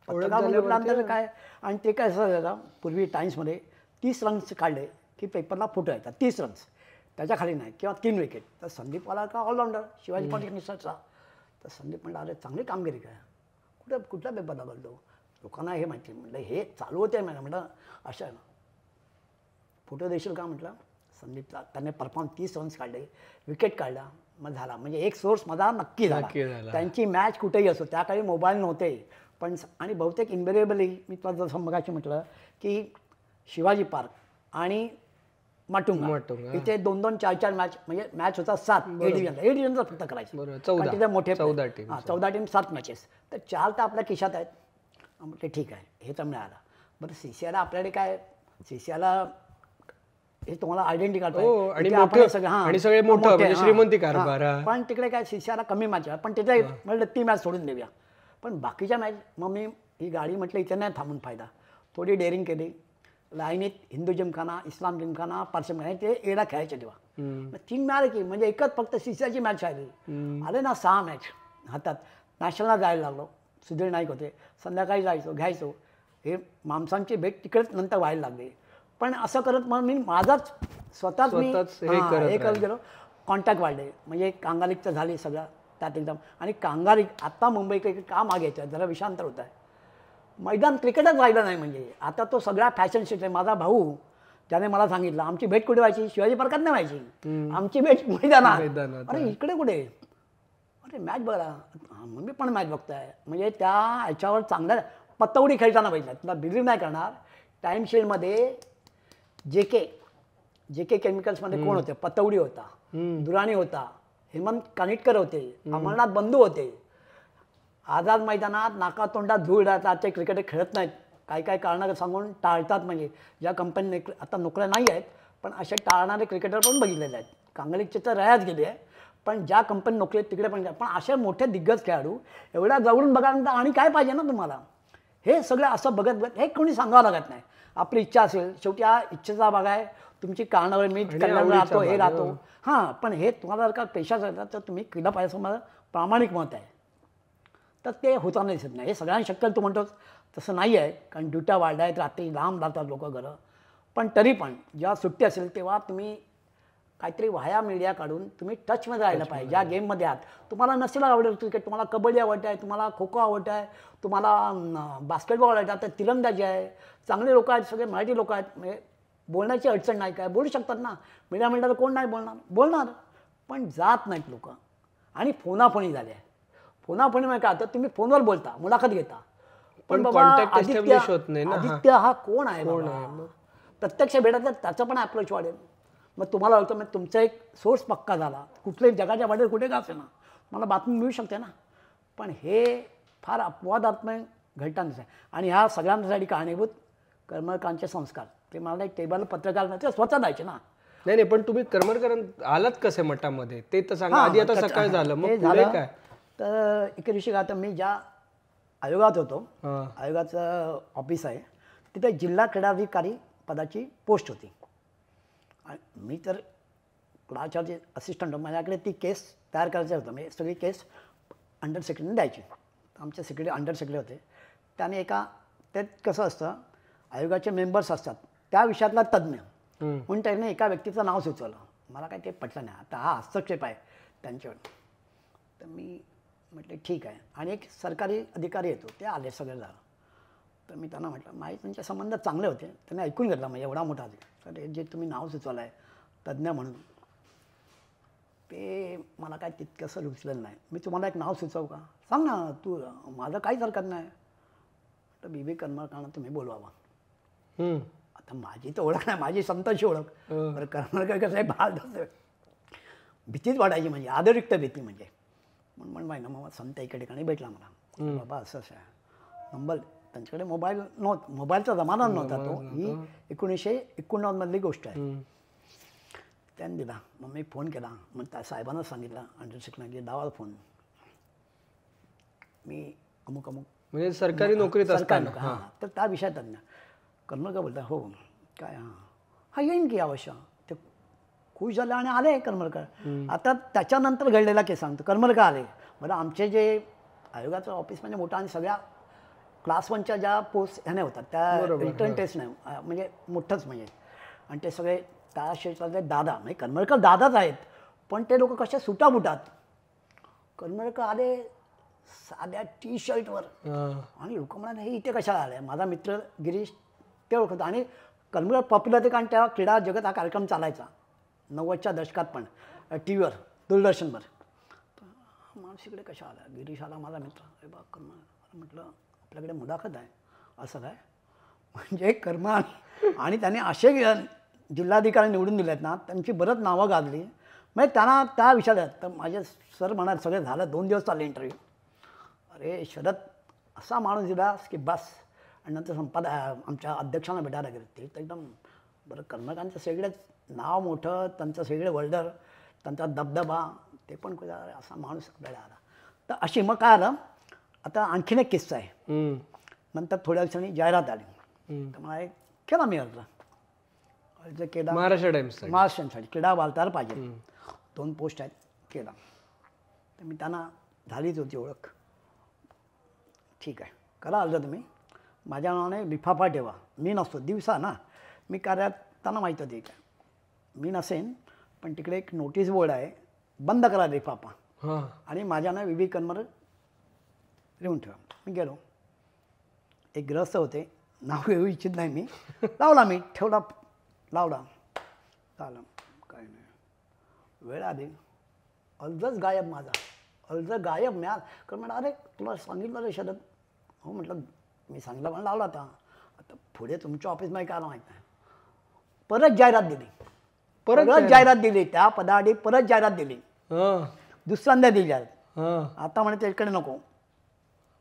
पत्रकार म्हटल्यानंतर काय, आणि ते काय असं झालं, पूर्वी टाइम्समध्ये 30 रन्स काढले की पेपरला फोटो येतात, 30 रन्स, त्याच्या खाली नाही, किंवा 3 विकेट. तर संदीप वालावलकर ऑलराऊंडर, शिवाजी पार्कर मिसळचा. तर संदीप म्हटलं अरे चांगली कामगिरी काय, कुठल्या पेपरला बोलतो, लोकांना हे माहिती. म्हटलं हे चालू होते म्हटलं अशा फोटो देशील का म्हटलं. संदीपला त्याने परफॉर्म 30 रन्स काढले, विकेट काढला, मग झाला. म्हणजे एक सोर्स माझा नक्की झाला. त्यांची मॅच कुठेही असो, त्या काही मोबाईल नव्हते पण. आणि बहुतेक इन्व्हेरिएबली मी तुला जसं मगाशी म्हटलं की शिवाजी पार्क आणि माटुंगा इथे 2-2, 4-4 मॅच, म्हणजे मॅच होता 7 ए डिव्हिजनचा फक्त करायचं. 14 मोठे 14 टीम 14 टीम 7 मॅचेस, तर 4 तर आपल्या खिशात आहेत. म्हटलं ठीक आहे, हे तर मिळालं. बरं CCIला आपल्याकडे काय, CCIला हे तुम्हाला आयडेंटिटी कार्ड आणि सगळे मोठे श्रीमंती कारभार. पण तिकडे काय CCIला कमी मॅच आहे, पण तिथे म्हटलं ती मॅच सोडून देऊया. पण बाकीच्या मॅच मग मी ही गाडी म्हटलं इथे नाही थांबून फायदा, थोडी डेअरिंग केली. लाईनीत हिंदू जिमखाना, इस्लाम जिमखाना, पारशी जिमखाना, ते एडा खेळायचे तेव्हा. 3 मिळाले की म्हणजे एकच फक्त CCIची मॅच राहिली. आले ना 6 मॅच हातात. नॅशनलला जायला लागलो, सुधीर नाईक होते, संध्याकाळी जायचो, घ्यायचो. हे माणसांची भेट तिकडेच नंतर व्हायला लागली. पण असं करत मग मी माझाच स्वतःच हे करत गेलो. कॉन्टॅक्ट वाढले, म्हणजे कांगालिकचं झाली सगळं त्यात एकदम. आणि कांगालिक आत्ता मुंबई क्रिकेट का मागे येतं, जरा विषांतर होत आहे. मैदान क्रिकेटच राहिलं नाही. म्हणजे आता तो सगळा फॅशन शिट आहे. माझा भाऊ त्याने मला सांगितलं आमची भेट कुठे व्हायची, शिवाजी पार्कात नाही व्हायची, आमची भेट मैदानात. अरे इकडे कुठे, अरे मॅच बघा, मी पण मॅच बघताय. म्हणजे त्या ह्याच्यावर चांगल्या पतौडी खेळताना बघितलं. तुला बिलीव्ह नाही करणार, टाईमशेलमध्ये JK केमिकल्समध्ये कोण होते, पतौडी होता, दुराणी होता, हेमंत कानिटकर होते, अमरनाथ बंधू होते. आझाद मैदानात नाकातोंडात धूळ राहतात, ते क्रिकेट खेळत नाहीत, काय कारणं सांगून टाळतात. म्हणजे ज्या कंपनी आता नोकऱ्या नाही आहेत, पण असे टाळणारे क्रिकेटर पण बघितलेले आहेत. कांगलीचे तर रयाच गेली आहे, पण ज्या कंपनी नोकरी आहेत तिकडे पण. पण असे मोठे दिग्गज खेळाडू एवढ्या जवळून बघायला आणि काय पाहिजे ना तुम्हाला. हे सगळं असं बघत हे कोणी सांगावं लागत नाही. आपली इच्छा असेल, शेवटी हा इच्छेचा भाग आहे. तुमची कारणावर मी कल्याण राहतो, हे राहतो. हां, पण हे तुम्हाला जर का पेशाच राहतात तर तुम्ही केलं पाहिजे असं माझं प्रामाणिक मत आहे. तर ते होताना दिसत नाही. हे सगळ्यांना शक्य तू म्हणतोस तसं नाही आहे, कारण ड्युट्या वाढल्या आहेत, रात्री लांब राहतात लोक घरं. पण तरी पण जेव्हा सुट्टी असेल तेव्हा तुम्ही काहीतरी व्हाया मीडिया काढून तुम्ही टचमध्ये राहिलं पाहिजे. ज्या गेममध्ये आहात, तुम्हाला नसेल आवडेल क्रिकेट, तुम्हाला कबड्डी आवडत आहे, तुम्हाला खो खो आवडत आहे, तुम्हाला बास्केटबॉल आवडत आहे, तर तिरंदाजी आहे, चांगले लोक आहेत, सगळे मराठी लोक आहेत. म्हणजे बोलण्याची अडचण नाही, काय बोलू शकतात ना. मीडिया म्हणतात तर कोण नाही बोलणार, पण जात नाहीत लोक. आणि फोनाफोनी झाले आहे. फोनाफोनी काय, तर तुम्ही फोनवर बोलता, मुलाखत घेता, पण बाबा आदित्य हा कोण आहे, प्रत्यक्ष भेटत तर त्याचा पण अप्रोच वाढेल. मग तुम्हाला वाटतं मग तुमचा एक सोर्स पक्का झाला, कुठल्याही जगाच्या बाहेर कुठे का असेल ना, मला बातमी मिळू शकते ना. पण हे फार अपवादात्मक घटनाच आहे. आणि ह्या सगळ्यांसाठी कारणीभूत करमरकरांचे संस्कार. ते मला एक टेबल पत्रकार नाही, ते स्वतः द्यायचे ना. नाही, पण तुम्ही करमरकर आलात कसे मठामध्ये ते तर सांगा आधी. आता सकाळ झालं, मग झालं काय. तर एके दिवशी आता मी ज्या आयोगात होतो, आयोगाचं ऑफिस आहे, तिथे जिल्हा क्रीडाधिकारी पदाची पोस्ट होती. मी तर क्लासचे असिस्टंट, माझ्याकडे ती केस तयार करायचं होतं. म्हणजे सगळी केस अंडर सेक्रेटरीने द्यायची. आमचे सेक्रेटरी अंडर सेक्रेटरी होते. त्याने त्यात कसं असतं, आयोगाचे मेंबर्स असतात त्या विषयातला तज्ज्ञ म्हणून त्याने एका व्यक्तीचं नाव सुचवलं. मला काय ते पटलं नाही, आता हा हस्तक्षेप आहे त्यांच्यावर. तर मी म्हटलं ठीक आहे. आणि एक सरकारी अधिकारी येतो, ते आले, सगळं झालं. तर मी त्यांना म्हटलं, माझे त्यांचे संबंध चांगले होते, त्यांनी ऐकून घेतला. म्हणजे एवढा मोठा तर हे जे तुम्ही नाव सुचवलं आहे तज्ज्ञ म्हणून, ते मला काय तितकंसं रुचलेलं नाही. मी तुम्हाला एक नाव सुचवू का, सांग ना तू, माझं काहीच हरकत नाही. तर BB करमरकरांना तुम्ही बोलवावं. आता माझी तर ओळख नाही, माझी संतांची ओळख. बरं, करमरकर कसं आहे, बाळ भीतीच वाटायची, म्हणजे आदरयुक्त भीती. म्हणजे म्हणून माहिती ना, मग संत एका ठिकाणी भेटला मला. बाबा असं आहे नंबर, त्यांच्याकडे मोबाईल नव्हता, मोबाईलचा जमाना नव्हता तो. ही 1989 मधली गोष्ट आहे. त्याने दिला. मग मी फोन केला, मग त्या साहेबांना सांगितलं अंडर सेक्रेटरी लावा फोन, मी अमुक म्हणजे सरकारी नोकरीत असताना. हां, तर त्या विषयात तज्ञ. करमरकर बोलता, हो काय, हां येईन की अवश्य. ते खुश झाले आणि आले करमरकर. आता त्याच्यानंतर घडलेला केस सांगतो. करमरकर आले. बरं आमचे जे आयोगाचं ऑफिस म्हणजे मोठं आणि सगळ्या क्लास 1च्या ज्या पोस्ट ह्याने होतात त्या रिटर्न टेस्ट नाही म्हणजे मोठंच म्हणजे. आणि ते सगळे त्या क्षेत्रातले दादा म्हणजे करमरकर दादाच आहेत पण ते लोक कसे सुटाबुटात. करमरकर आले साध्या टी शर्टवर आणि लोक म्हणाले हे इथे कशाला आले. माझा मित्र गिरीश ते ओळखत आणि करमरकर पॉप्युलर कारण त्या क्रीडा जगत हा कार्यक्रम चालायचा 90च्या दशकात पण टी व्हीवर दूरदर्शनवर. माणूस इकडे कशा आला. गिरीश आला माझा मित्र. अरे बा करमरकर म्हटलं आपल्याकडे मुलाखत आहे असं काय म्हणजे कर्मा. आणि त्याने असे जिल्हाधिकारी निवडून दिलेत ना त्यांची बरंच नावं गाजली. म्हणजे त्यांना त्या विषयात तर माझे सर म्हणाल सगळे झालं 2 दिवस चालले इंटरव्ह्यू. अरे शरद असा माणूस दिलास की बस. आणि नंतर आमच्या अध्यक्षांना भेटायला गेले ते तर एकदम बरं कर्मकारांचं सगळेच नाव मोठं त्यांचं सगळे वर्ल्डर त्यांचा दबदबा ते पण असा माणूस आपल्याला आला. तर अशी मग काय आलं आता आणखीन एक किस्सा आहे. नंतर थोड्या दिवसांनी जाहिरात आली तर मला केला मी अर्ज केला महाराष्ट्रासाठी क्रीडा वार्ताहर पाहिजे 2 पोस्ट आहेत केला. तर मी त्यांना झालीच होती ओळख. ठीक आहे करा अर्ज तुम्ही माझ्या नावाने लिफाफा ठेवा. मी नसतो दिवसा ना मी कार्यात त्यांना माहीत होती काय मी नसेन पण तिकडे एक नोटीस बोर्ड आहे बंद करा लिफाफा आणि माझ्या नाव VV करमरकर लिहून ठेवा. मी गेलो. एक ग्रस्त होते नाव घेऊ इच्छित नाही मी. लावला मी ठेवला लावला झालं काय नाही. वेळ आली अर्जच गायब माझा. अर्ज गायब मिळाल कारण म्हणा अरे तुला सांगितलं रे शरद. हो म्हटलं मी सांगितलं पण लावला होता. आता पुढे तुमच्या ऑफिसमध्ये काय माहीत नाही. परत जाहिरात दिली. परत जाहिरात दिली त्या पदाआधी परत जाहिरात दिली. दुसऱ्यांदा दिली जाहिरात. आता म्हणे त्याकडे नको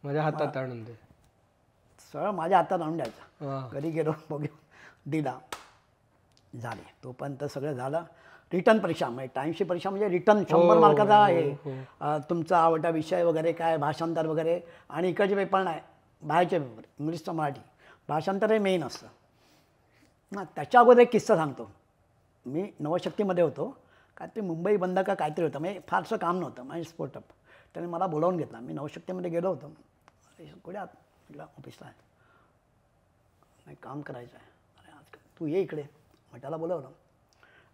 माझ्या हातात आणून दे. सरळ माझ्या हातात आणून द्यायचा. घरी गेलो बघू दिला झाले. तोपर्यंत सगळं झालं. रिटर्न परीक्षा म्हणजे टाईमची परीक्षा म्हणजे रिटर्न 100 मार्काचा आहे. तुमचा आवडता विषय वगैरे काय भाषांतर वगैरे आणि इकडचे पेपर नाही बाहेरचे पेपर इंग्लिशचा मराठी भाषांतर हे मेन असतं ना. त्याच्या अगोदर एक किस्सा सांगतो. मी नवशक्तीमध्ये होतो काहीतरी मुंबई बंद का काहीतरी होतं म्हणजे फारसं काम नव्हतं माझे स्पोर्टअप. त्याने मला बोलावून घेतला. मी नवशक्तीमध्ये गेलो होतो. कुठे आत म्हटलं ऑफिसला आहे नाही काम करायचं आहे. अरे आज तू ये इकडे मग त्याला बोलवलं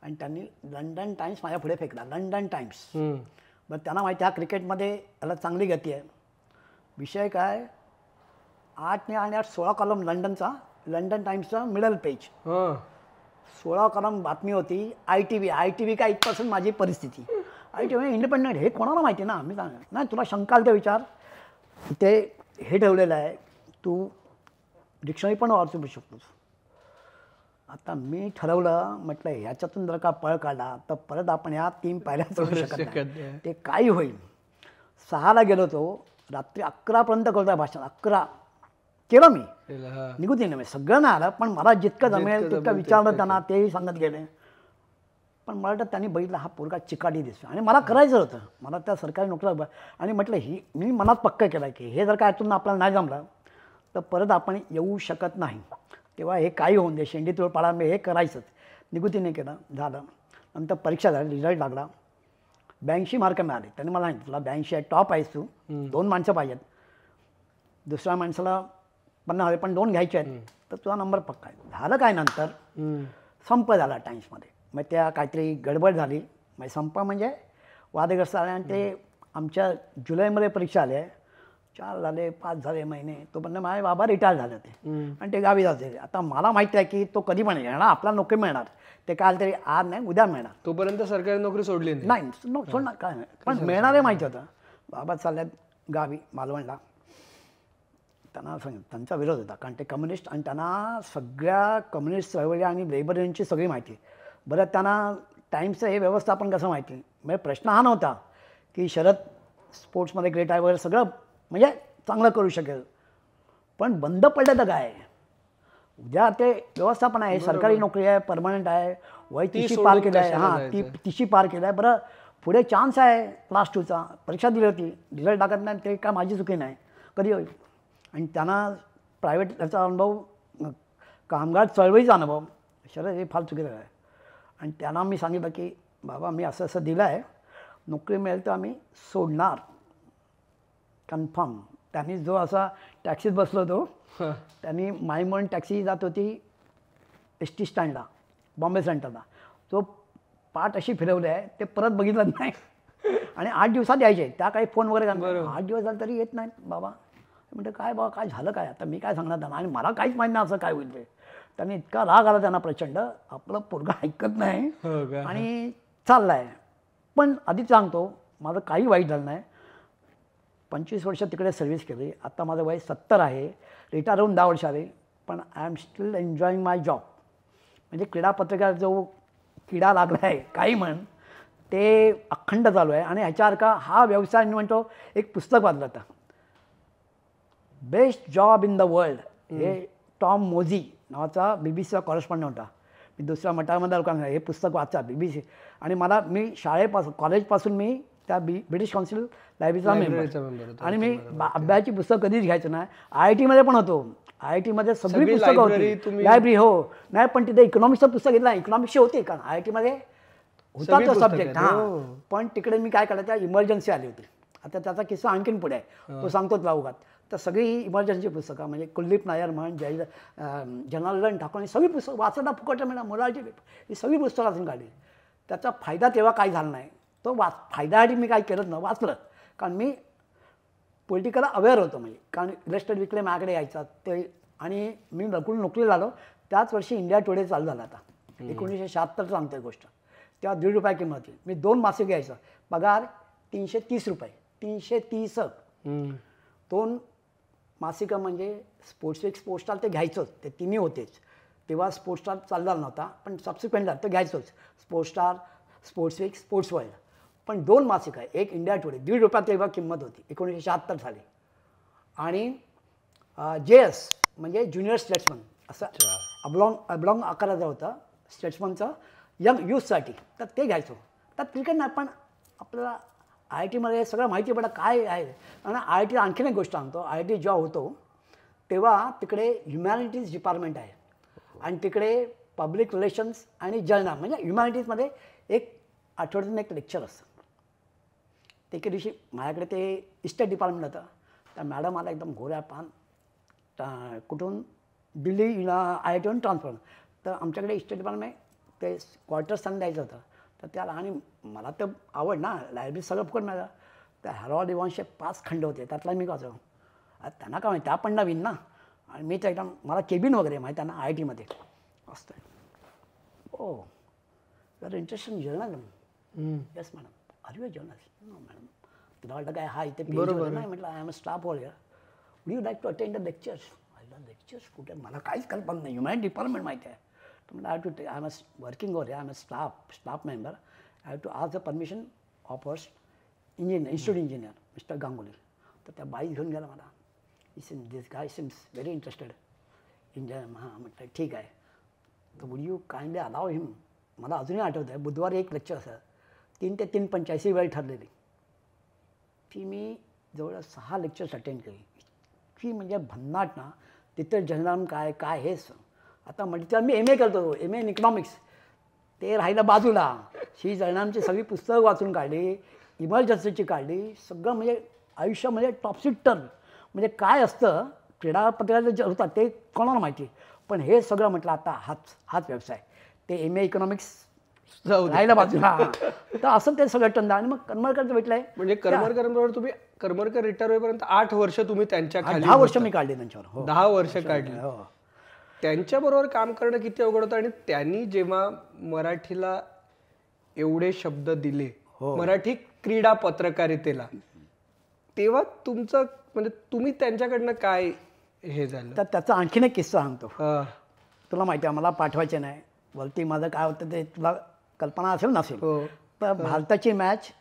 आणि त्यांनी लंडन टाइम्स माझ्या पुढे फेकला. लंडन टाइम्स बरं त्यांना माहिती आहे क्रिकेटमध्ये त्याला चांगली गती आहे. विषय काय 8 आणि 8 16 कॉलम लंडनचा लंडन टाइम्सचा मिडल पेज 16 कॉलम बातमी होती. ITV काय इथपासून माझी परिस्थिती. ITV इंडिपेंडंट हे कोणाला माहिती ना. मी सांग नाही तुला शंका आली तर विचार. ते हे ठेवलेलं आहे तू डिक्शनरी पण वाचू शकतोस. आता मी ठरवलं म्हटलं ह्याच्यातून जर का पळ काढला तर परत आपण ह्या 3 पायऱ्या चढू शकत नाही. ते काही होईल. 6ला गेलो तो रात्री 11पर्यंत करतोय भाषण. 11 केलं मी निघून येणं सगळं नाही आलं पण मला जितकं जमेल तितकं विचारलं त्यांना तेही सांगत गेले. पण मला वाटतं त्यांनी बघितलं हा पोरगा चिकाटी दिसतो आणि मला करायचं होतं. मला त्या सरकारी नोकरीला आणि म्हटलं ही मी मनात पक्का केला की हे जर का यातून आपल्याला नाही जमलं तर परत आपण येऊ शकत नाही. तेव्हा हे काही होऊन दे शेंडी तुळ पाळा मी हे करायचंच. निगुतीने केलं झालं. नंतर परीक्षा झाली रिझल्ट लागला 82 मार्क मिळाले. त्यांनी मला सांगितलं तुला 82 आहे टॉप आहेस तू 2 माणसं पाहिजेत. दुसऱ्या माणसाला 50 हवे पण 2 घ्यायचे आहेत तर तुझा नंबर पक्का आहे. झालं काय नंतर संप झाला टाइम्समध्ये. मग त्या काहीतरी गडबड झाली. मग संप म्हणजे वादग्रस्त आले आणि ते आमच्या जुलैमध्ये परीक्षा आल्या 4 झाले 5 झाले महिने तोपर्यंत माझे बाबा रिटायर झाले होते आणि ते गावी जाते. आता मला माहिती आहे की तो कधी पण येणार आपला नोकरी मिळणार. ते काल तरी आज नाही उद्या मिळणार. तोपर्यंत सरकारी नोकरी सोडली नाही सोडणार काय नाही पण मिळणार हे माहिती होतं. बाबा चालल्यात गावी मालवणला. त्यांना त्यांचा विरोध होता कारण ते कम्युनिस्ट आणि त्यांना सगळ्या कम्युनिस्ट चळवळी आणि लेबर युनियनची सगळी माहिती. बरं त्यांना टाईम्सचं हे व्यवस्थापन कसं माहिती म्हणजे प्रश्न हा नव्हता की शरद स्पोर्ट्समध्ये ग्रेट आहे वगैरे सगळं म्हणजे चांगलं करू शकेल पण बंद पडलं तर काय. उद्या ते व्यवस्थापन आहे सरकारी नोकरी आहे परमनंट आहे वय 30 पार केलं आहे. हां 30 पार केलं आहे. बरं पुढे चान्स आहे क्लास 2चा परीक्षा दिली होती रिझल्ट लागत नाही ते काय माझी चुकी नाही कधी होईल. आणि त्यांना प्रायव्हेट याचा अनुभव कामगार चळवळीचा अनुभव शरद हे फार चुकीचं आहे. आणि त्यांना मी सांगितलं की बाबा मी असं असं दिलं आहे, नोकरी मिळेल तर आम्ही सोडणार कन्फर्म. त्यांनी जो असा टॅक्सीत बसलो होतो, त्यांनी माई म्हणून टॅक्सी जात होती एस टी स्टँडला बॉम्बे सेंटरला. तो पाठ अशी फिरवली आहे ते परत बघितलं नाही. आणि 8 दिवसात यायचे, त्या काही फोन वगैरे करणार. 8 दिवस झाले तरी येत नाहीत बाबा. म्हणते काय बाबा काय झालं काय, आता मी काय सांगणार त्यांना, आणि मला काहीच माहीत नाही असं काय होईल ते. त्यांनी इतका राग आला त्यांना प्रचंड, आपलं पोरगा ऐकत नाही आणि चाललाय. पण आधीच सांगतो माझं काही वाईट झालं नाही. 25 वर्ष तिकडे सर्व्हिस केली. आता माझं वय 70 आहे, रिटायर होऊन 10 वर्ष आले, पण I am still enjoying my job. म्हणजे क्रीडा पत्रकार जो किडा लागला आहे काही म्हण, ते अखंड चालू आहे. आणि ह्याच्यासारखा हा व्यवसाय मी म्हणतो, एक पुस्तक वाचलं होतं, best job in the world. हे टॉम मोझी नावाचा BBC कॉरेस्पॉन्डंट होता. मी दुसऱ्या मटामध्ये लोकांना हे पुस्तक वाचा BBC. आणि मी शाळेपासून कॉलेजपासून मी त्या ब्रिटिश काउन्सिल लायब्ररीचा मेंबर. आणि मी अभ्यासाची पुस्तक कधीच घ्यायचं नाही. IIT मध्ये पण होतो. IIT मध्ये सगळी पुस्तकं होती, लायब्ररी. हो नाही, पण तिथे इकॉनॉमिक्सचं पुस्तक घेतलं. इकॉनॉमिक्सचे होते कारण IIT मध्ये होता तो सब्जेक्ट. हां, पण तिकडे मी काय केलं, त्या इमर्जन्सी आली होती. आता त्याचा किस्सा आणखीन पुढे आहे, तो सांगतो लावगात. तर सगळी इमर्जन्सी पुस्तकं म्हणजे कुलदीप नायर म्हण, जनार्दन ठाकूर, ही सगळी पुस्तकं वाचायला फुकट मिळणार. मुलाची ही सगळी पुस्तकं वाचून काढली. त्याचा फायदा तेव्हा काय झाला नाही. तो फायद्यासाठी मी काय केलं ना, वाचलं. कारण मी पॉलिटिकल अवेअर होतो. म्हणजे कारण इलस्ट्रेट विकले माझ्याकडे यायचा ते. आणि मी नोकरीला आलो त्याच वर्षी इंडिया टुडे चालू झाला. आता 1976 सांगते गोष्ट. तेव्हा ₹1.5 किंमत होती. मी 2 मासिक घ्यायचं, पगार ₹330. 330. 2 मासिकं म्हणजे स्पोर्ट्स वीक, स्पोर्ट्स स्टार ते घ्यायचंच. ते तिन्ही होतेच. तेव्हा स्पोर्ट्स स्टार चालला नव्हता, पण सबसिक्वेंटला ते घ्यायचंच. Sports Star, Sports Week, Sports World. पण 2 मासिक आहे. एक इंडिया टुडे ₹1.5 तेव्हा किंमत होती. 1976 साली. आणि JS म्हणजे ज्युनियर स्टेट्समन, असं अबलॉंग आकाराचं होतं स्टेट्समनचं, यंग यूथसाठी. तर ते घ्यायचो. तर क्रिकेट नाही, पण आपल्याला IIT मध्ये सगळं माहिती पडलं काय आहे. आणि IIT आणखीन एक गोष्ट सांगतो. IIT जेव्हा होतो तेव्हा तिकडे ह्युमॅनिटीज डिपार्टमेंट आहे. आणि तिकडे पब्लिक रिलेशन्स आणि जर्नल म्हणजे ह्युमॅनिटीजमध्ये एक आठवड्यातून एक लेक्चर असतं. ते एके दिवशी माझ्याकडे ते इस्टेट डिपार्टमेंट होतं. त्या मॅडम आला एकदम गोऱ्या पान, कुठून दिल्ली IITहून ट्रान्सफर. तर आमच्याकडे इस्टेट डिपार्टमेंट ते क्वार्टर्स सांग द्यायचं होतं. तर त्याला, आणि मला तर आवड ना, लायब्ररी सगळं फुकट मिळालं. त्या हॅरॉल्ड इव्हान्सचे 5 खंड होते, त्यातला मी वाचलो. त्यांना काय माहिती, त्या पण नवीन ना. आणि मी तर एकदम, मला केबिन वगैरे माहिती आहे ना IIT मध्ये असतं. Oh you are interested in journalism? Yes madam. Are you a journalist? No madam. तुला वाटलं काय हा इथे बरोबर नाही. म्हटलं I am a staff holder. Would you like to attend the lectures? Lectures कुठे, मला काहीच कल्पना नाही. ह्युमॅनिटी डिपार्टमेंट माहिती आहे. तर मला I am working over, I am a staff member. I have to ask the permission of our institute engineer mister Ganguly. तर त्या बाई घेऊन गेला मला. This guy seems very interested in journal. हां म्हटलं ठीक आहे. तर would you kindly allow him. मला अजूनही आठवतं आहे, बुधवारी एक लेक्चर असं 3 ते 3:85 वेळ ठरलेली. ती मी जवळ 6 लेक्चर्स अटेंड केली. इतकी म्हणजे भन्नाट ना. तिथं जर्नलिझम काय काय हेच. आता म्हटलं मी MA करतो, MA इन इकॉनॉमिक्स. ते राहिलं बाजूला. ही जर्नलिझमची सगळी पुस्तकं वाचून काढली, इमर्जन्सीची काढली, सगळं म्हणजे आयुष्य म्हणजे टॉपसिटर. म्हणजे काय असतं क्रीडा पत्रकाराचं जे होतात ते कोणाला माहिती. पण हे सगळं म्हटलं आता हाच व्यवसाय. ते MA इकॉनॉमिक्स राहिलं बाजूला. तर असं ते सगळं टंद. आणि मग करमरकरचं भेटलंय. म्हणजे करमरकरांबरोबर तुम्ही, करमरकर रिटायर होईपर्यंत 8 वर्ष तुम्ही त्यांच्या खाली, 10 वर्ष मी काढले त्यांच्यावर. 10 वर्ष काढली. त्यांच्याबरोबर काम करणं किती अवघड होतं. आणि त्यांनी जेव्हा मराठीला एवढे शब्द दिले, मराठी क्रीडा पत्रकारितेला, तेव्हा तुमचं म्हणजे तुम्ही त्यांच्याकडनं काय हे झालं? तर त्याचा आणखीन एक किस्सा सांगतो. तुला माहिती आहे मला पाठवायचे नाही वरती. माझं काय होतं ते तुला कल्पना असेल नसेल. तर भारताची मॅच,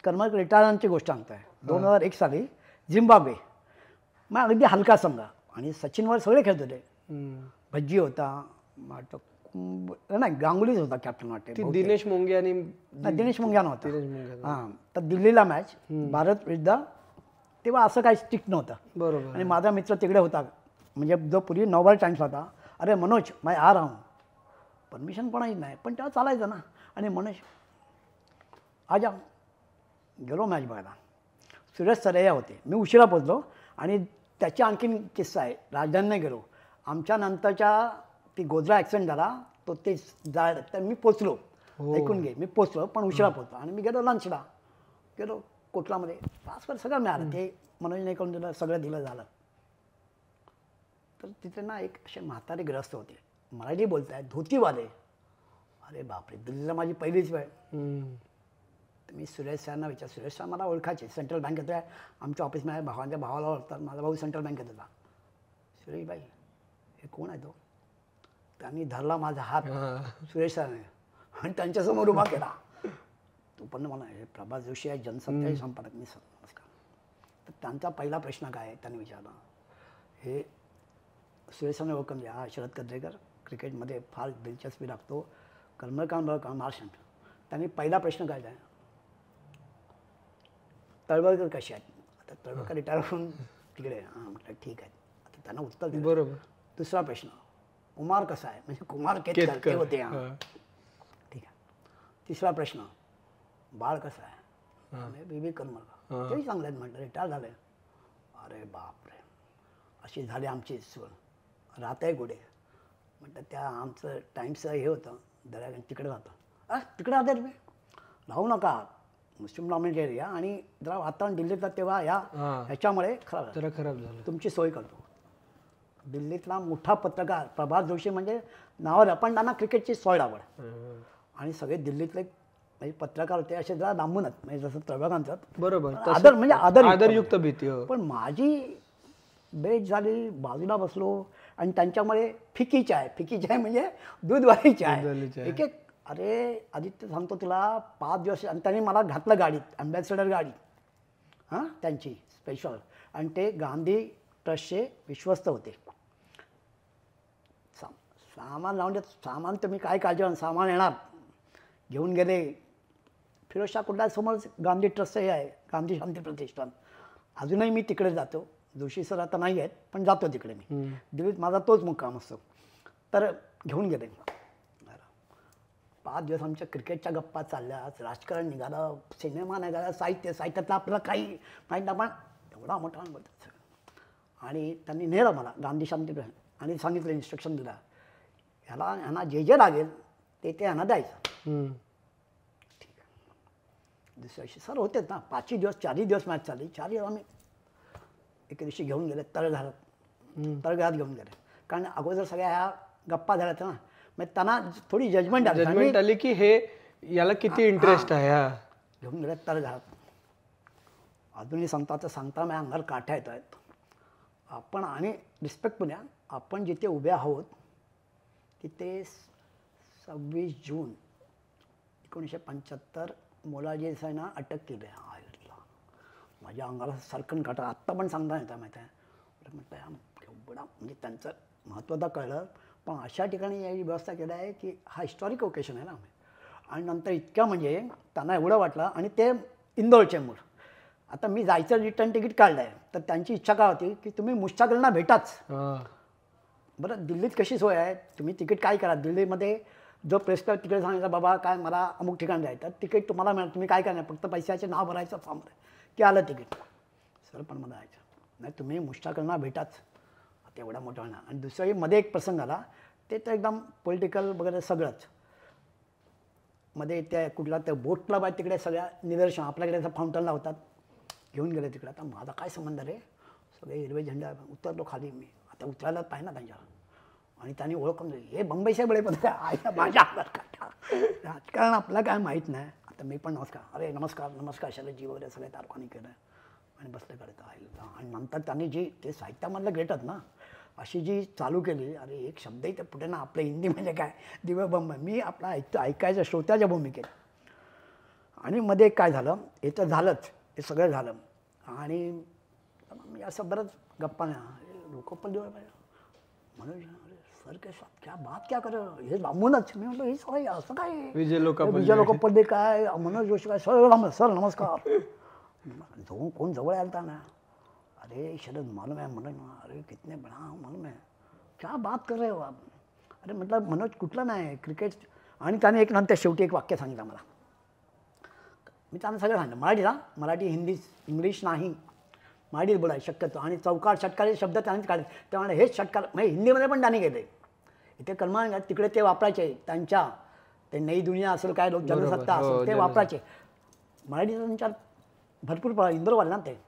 करमरकर रिटायरची गोष्ट सांगतोय, 2001 साली झिम्बाब्वे. मग अगदी हलका संघ आणि सचिनवर सगळे खेळत होते. भज्जी होता, नाही गांगुलीच होता कॅप्टन वाटते. दिनेश मुंगे आणि दिनेश मुंग्यानं होता. हां. तर दिल्लीला मॅच भारत विरुद्ध. तेव्हा असं काही स्ट्रिक्ट नव्हतं. बरोबर. आणि माझा मित्र तिकडे होता, म्हणजे जो पूर्वी नोबल टाइम्स होता. अरे मनोज मैं आ रहा हूँ. परमिशन कोणाची नाही, पण तेव्हा चालायचं ना. आणि मनोज आजा गेलो मॅच बघायला. सुरेश सरैया होते. मी उशिरा पोचलो आणि त्याच्या आणखीन किस्सा आहे. राजधानीने गेलो. आमच्या नंतरच्या ती गोधरा ॲक्सिडेंट झाला, तो ते जायला तर मी पोचलो. ऐकून घे, मी पोचलो पण उशिरा पोचलो आणि मी गेलो लंचला. गेलो कोटलामध्ये पासवर सगळं मिळालं. ते मनोजने करून दिलं, सगळं दिलं झालं. तर तिथे ना एक असे म्हातारे ग्रस्त होते, मराठी बोलतायत, धोतीवाले. अरे बापरे, दिल्लीला माझी पहिलीच वेळ. तर मी सुरेश सरांना विचार, सुरेश सर मला ओळखायचे, सेंट्रल बँकेत आमच्या ऑफिसमध्ये भावांच्या भावाला ओळखतात, माझा भाऊ सेंट्रल बँकेत होता. सुरेश बाई हे कोण आहे तो? त्यांनी धरला माझा हात सुरेश सरांनी आणि त्यांच्यासमोर उभा केला. तो पण मला हे प्रभात जोशी आहे, जनसत्ताही संपादक. मी सर नमस्कार. तर त्यांचा पहिला प्रश्न काय आहे त्यांनी विचारला. हे सुरेशाने ओळखून द्या, हा शरद कद्रेकर, क्रिकेटमध्ये फार दिलचस्पी लागतो, कर्मकांड महाराष्ट्र. त्यांनी पहिला प्रश्न काय आहे, तळवळकर कसे आहेत? आता तळवळकर रिटायर होऊन तिकडे. हां म्हटलं ठीक आहे. आता त्यांना उत्तर दिलं. बरोबर. दुसरा प्रश्न, कुमार कसा आहे? म्हणजे कुमार केतकर ते होते. हां ठीक आहे. तिसरा प्रश्न, बाळ कसं आहे? बीबी करमरकर, तेही चांगले आहेत म्हटलं, रिटायर झाले. अरे बापरे, अशी झाली आमची सोय. राहताय गुडे म्हटलं, त्या आमचं टाईम्सचं हे होतं दर्या तिकडे राहतं. तिकडे राहते तुम्ही, राहू नका, मुस्लिम डॉमिनेट एरिया आणि जरा वातावरण दिल्लीतला तेव्हा ह्याच्यामुळे खराब झालं. तुमची सोय करतो. दिल्लीतला मोठा पत्रकार प्रभात जोशी म्हणजे नावावर, पण त्यांना क्रिकेटची सोय आवड. आणि सगळे दिल्लीतले म्हणजे पत्रकार होते असे जरा लांबूनच, म्हणजे जसं तळवळकरांचं. बरोबर. आदर म्हणजे आदरयुक्त भीती. पण माझी बेट झाली, बाजूला बसलो आणि त्यांच्यामुळे फिकी चाय म्हणजे दूधवाली चाय एक एक. अरे आदित्य सांगतो तुला, 5 दिवस. आणि त्यांनी मला घातलं गाडीत, ॲम्बॅसेडर गाडी त्यांची स्पेशल. आणि ते गांधी ट्रस्टचे विश्वस्त होते. सामान लावून देत, सामान तुम्ही काय काळजी, सामान येणार. घेऊन गेले. फिरोजशाह कोटल्यासमोर गांधी ट्रस्ट हे आहे, गांधी शांती प्रतिष्ठान. अजूनही मी तिकडे जातो. जोशी सर आता नाही आहेत पण जातो तिकडे मी. दिल्लीत माझा तोच मुक्काम असतो. तर घेऊन गेले. 5 दिवस आमच्या क्रिकेटच्या गप्पा चालल्या, राजकारण निघालं, सिनेमा निघाला, साहित्यातलं आपल्याला काही माहीत नाही, पण एवढा मोठा बोलतात सगळं. आणि त्यांनी नेलं मला गांधी शांती आणि सांगितलं, इन्स्ट्रक्शन दिला, ह्यांना जे जे लागेल ते ह्यांना द्यायचं. ठीक आहे. दुसऱ्या दिवशी सर होतेच ना, 5ही दिवस 4ही दिवस मॅच चालली. 4 दिवस आम्ही एके दिवशी घेऊन गेले तळघरात घेऊन गेले. कारण अगोदर सगळ्या ह्या गप्पा झाल्या ना, मग त्यांना थोडी जजमेंट आली की हे याला किती इंटरेस्ट आहे. घेऊन गेले तळघरात. अजूनही सांगता माझ्या अंगावर काठ्या येत आहेत. आपण आणि रिस्पेक्ट पुण्या, आपण जिथे उभे आहोत तिथे 26 जून 1975 मोलाजी देसाईंना अटक केली. माझ्या अंगाला सरकन काटा आत्ता पण सांगता येतं माहिती आहे. म्हटलं एवढा म्हणजे त्यांचं महत्त्व तर कळलं, पण अशा ठिकाणी याची व्यवस्था केली आहे की हा हिस्टॉरिक ओकेशन आहे ना. आणि नंतर इतक्या म्हणजे त्यांना एवढं वाटलं. आणि ते इंदोरचे मूळ. आता मी जायचं रिटर्न तिकीट काढलं आहे, तर त्यांची इच्छा काय होती की तुम्ही मुश्ताकला भेटाच. बरं दिल्लीत कशी सोय आहे, तुम्ही तिकीट काय करा, दिल्लीमध्ये जो प्रेस क्लब तिकडे सांगायचा बाबा काय मला अमुक ठिकाण जायचं, तिकीट तुम्हाला मिळेल, तुम्ही काय करणार, फक्त पैशाचे नाव भरायचं, फॉर्म की आलं तिकीट. सर पण मला जायचं नाही, तुम्ही मुश्ताकला भेटाच. आता एवढा मोठा होणार. आणि दुसऱ्याही मध्ये एक प्रसंग आला, ते तर एकदम पॉलिटिकल वगैरे सगळंच. मध्ये त्या कुठला त्या बोट क्लब आहे तिकडे सगळ्या निदर्शन आपल्याकडे असं फाउंटन लावतात. घेऊन गेले तिकडे. आता माझा काय संबंध रे, सगळे हिरवे झेंडा. उतरलो खाली मी, आता उतरायला पाहिजे ना त्यांच्यावर. आणि त्यांनी ओळखून दिली, हे बंबईच्या वेळेमध्ये आहे माझ्या राजकारण आपलं काय माहीत नाही. आता मी पण अरे नमस्कार शरदजी वगैरे सगळे तारखाने केलं आणि बसले करत आहे. आणि नंतर त्यांनी जी ते साहित्यामधलं घेतात ना, अशी जी चालू केली, अरे एक शब्दही ते पुढे ना, आपलं हिंदी म्हणजे काय दिव्य बंब, मी आपला ऐकायचं श्रोत्याच्या भूमिकेत. आणि मध्ये काय झालं, हे तर झालंच, हे सगळं झालं. आणि मी असं बरंच गप्पा नाही, लोक पण दिवस पाहिजे म्हणून, अरे सर क्या बात क्या कर, हे लांबूनच. मी म्हटलं हे सगळं असं काय, विजय लोकपल्ले काय, मनोज जोशी काय, सर नमस्कार. कोण जवळ आलता ना, अरे शरद मालूम है, मनोज, अरे कितने बड़ा मालूम है, क्या बात कर रहे हो आप, अरे म्हटलं मनोज कुठलं नाही क्रिकेट. आणि त्याने एक नंतर शेवटी एक वाक्य सांगितलं मला. मी त्यांना सगळं सांगितलं मराठी हिंदी इंग्लिश नाही, मराठीत बोलायचं शक्यतो. आणि चौकार षटकारे शब्द त्यानेच काढले. त्यामुळे हेच षटकार म्हणजे हिंदीमध्ये पण त्याने गेले. इथे कर्म तिकडे ते वापरायचे त्यांच्या ते नई दुनिया असेल काय लोक जनसत्ता असेल ते वापरायचे. मराठीचा त्यांच्या भरपूर इंद्रवाल ना ते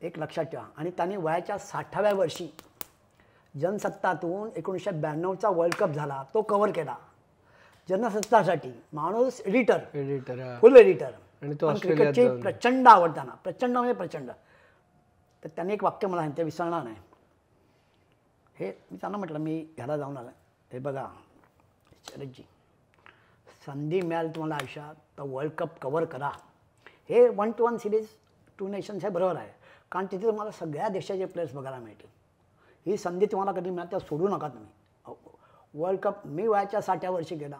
एक लक्षात ठेवा. आणि त्यांनी वयाच्या 60व्या वर्षी जनसत्तातून 1992चा वर्ल्ड कप झाला तो कव्हर केला. जनसत्तासाठी माणूस एडिटर फुल एडिटर. आणि तो क्रिकेटची प्रचंड आवडताना प्रचंड म्हणजे प्रचंड. तर त्यांनी एक वाक्य मला ते विसरणार नाही. हे मी त्यांना म्हटलं मी ह्याला जाऊन आलं. हे बघा शरदजी संधी मिळाली तुम्हाला आयुष्यात तर वर्ल्ड कप कव्हर करा. हे 1-to-1 सिरीज 2 नेशन्स हे बरोबर आहे कारण तिथे तुम्हाला सगळ्या देशाचे प्लेयर्स बघायला मिळतील. ही संधी तुम्हाला कधी मिळाली तर सोडू नका तुम्ही. वर्ल्ड कप मी वयाच्या 60व्या वर्षी गेला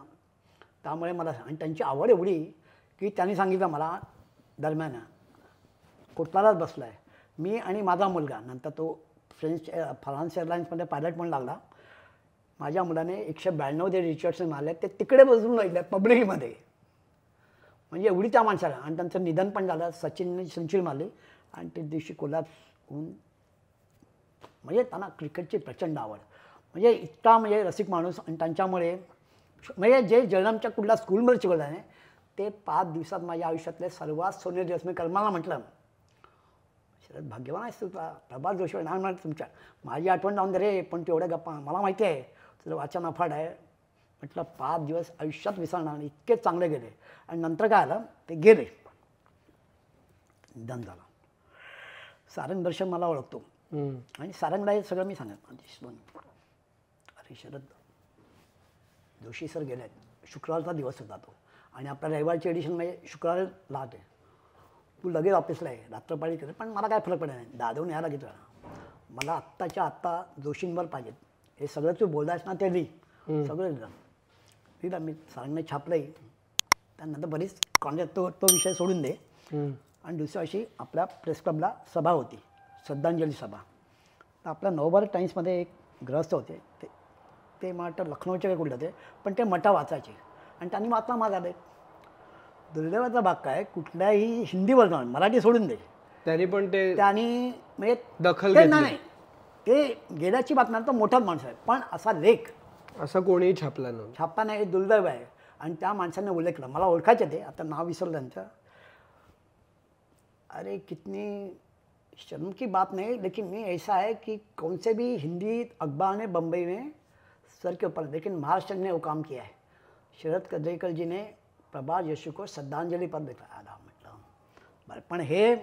त्यामुळे मला आणि त्यांची आवड एवढी की त्यांनी सांगितलं मला दरम्यान कोटलालाच बसला आहे मी आणि माझा मुलगा. नंतर तो फ्रान्स एअरलाईन्समध्ये पायलट म्हणून लागला. माझ्या मुलाने 192 जे रिचर्ड्सन आले ते तिकडे बसून राहिले पब्लिकमध्ये. म्हणजे एवढी त्या माणसाला. आणि त्यांचं निधन पण झालं. सचिनने सेंचुरी मारली आणि ते दिवशी कोल्हापूर होऊन म्हणजे त्यांना क्रिकेटची प्रचंड आवड. म्हणजे इतका म्हणजे रसिक माणूस. आणि त्यांच्यामुळे म्हणजे जे जळगावच्या कुठल्या स्कूलमध्ये शिकवलं आहे ते 5 दिवसात माझ्या आयुष्यातले सर्वात सोनेरी दिवस. मी कर्माला म्हटलं शरद भाग्यवान आहेस तुला प्रभात जोशी नाही म्हणत तुमच्या माझी आठवण लावून दे रे पण तू एवढ्या गप्पा मला माहिती आहे तुझं वाचन अफाट आहे. म्हटलं 5 दिवस आयुष्यात विसरणार आणि इतके चांगले गेले. आणि नंतर काय आलं ते गेले निधन झालं. सारंग दर्शन मला ओळखतो आणि सारंगला हे सगळं मी सांगत अरे शरद जोशी सर गेले आहेत. शुक्रवारचा दिवस होता तो आणि आपल्या रविवारची एडिशन म्हणजे शुक्रवार लाट आहे. तू लगेच ऑफिसला आहे रात्रपाळी करे पण मला काय फरक पडत नाही दादवून यायला घेतो. मला आत्ताच्या आत्ता जोशींवर पाहिजेत. हे सगळं तू बोललायस ना ते सगळं लिहिलं मी सारंगने छापलंही. त्यानंतर बरीच कॉन्टॅक्ट तो विषय सोडून दे. आणि दुसऱ्या वर्षी आपल्या प्रेस क्लबला सभा होती श्रद्धांजली सभा. तर आपल्या नवभारत टाइम्समध्ये एक ग्रहस्थ होते ते मला वाटतं लखनौचे काही कुठले होते पण ते मठा वाचायचे आणि त्यांनी वाचला माझा आले. दुर्दैवाचा भाग काय कुठल्याही हिंदी वर्तमान मराठी सोडून दे त्यांनी म्हणजे दखल नाही ते गेल्याची बातम्या तर मोठाच माणूस आहे पण असा लेख असा कोणीही छापला नाही. हे दुर्दैव आहे. आणि त्या माणसाने उल्लेख केला मला ओळखायचे ते आता नाव विसरलं त्यांचं. अरे कितनी शर्म की बात नहीं लेकिन मैं ऐसा है कि कौन से भी हिंदी अखबार ने बम्बई में सर के ऊपर लेकिन महाराष्ट्र ने वो काम किया है. शरद कदरेकर जी ने प्रभात जोशी को श्रद्धांजली पर आला म्हटलं बरं. पण हे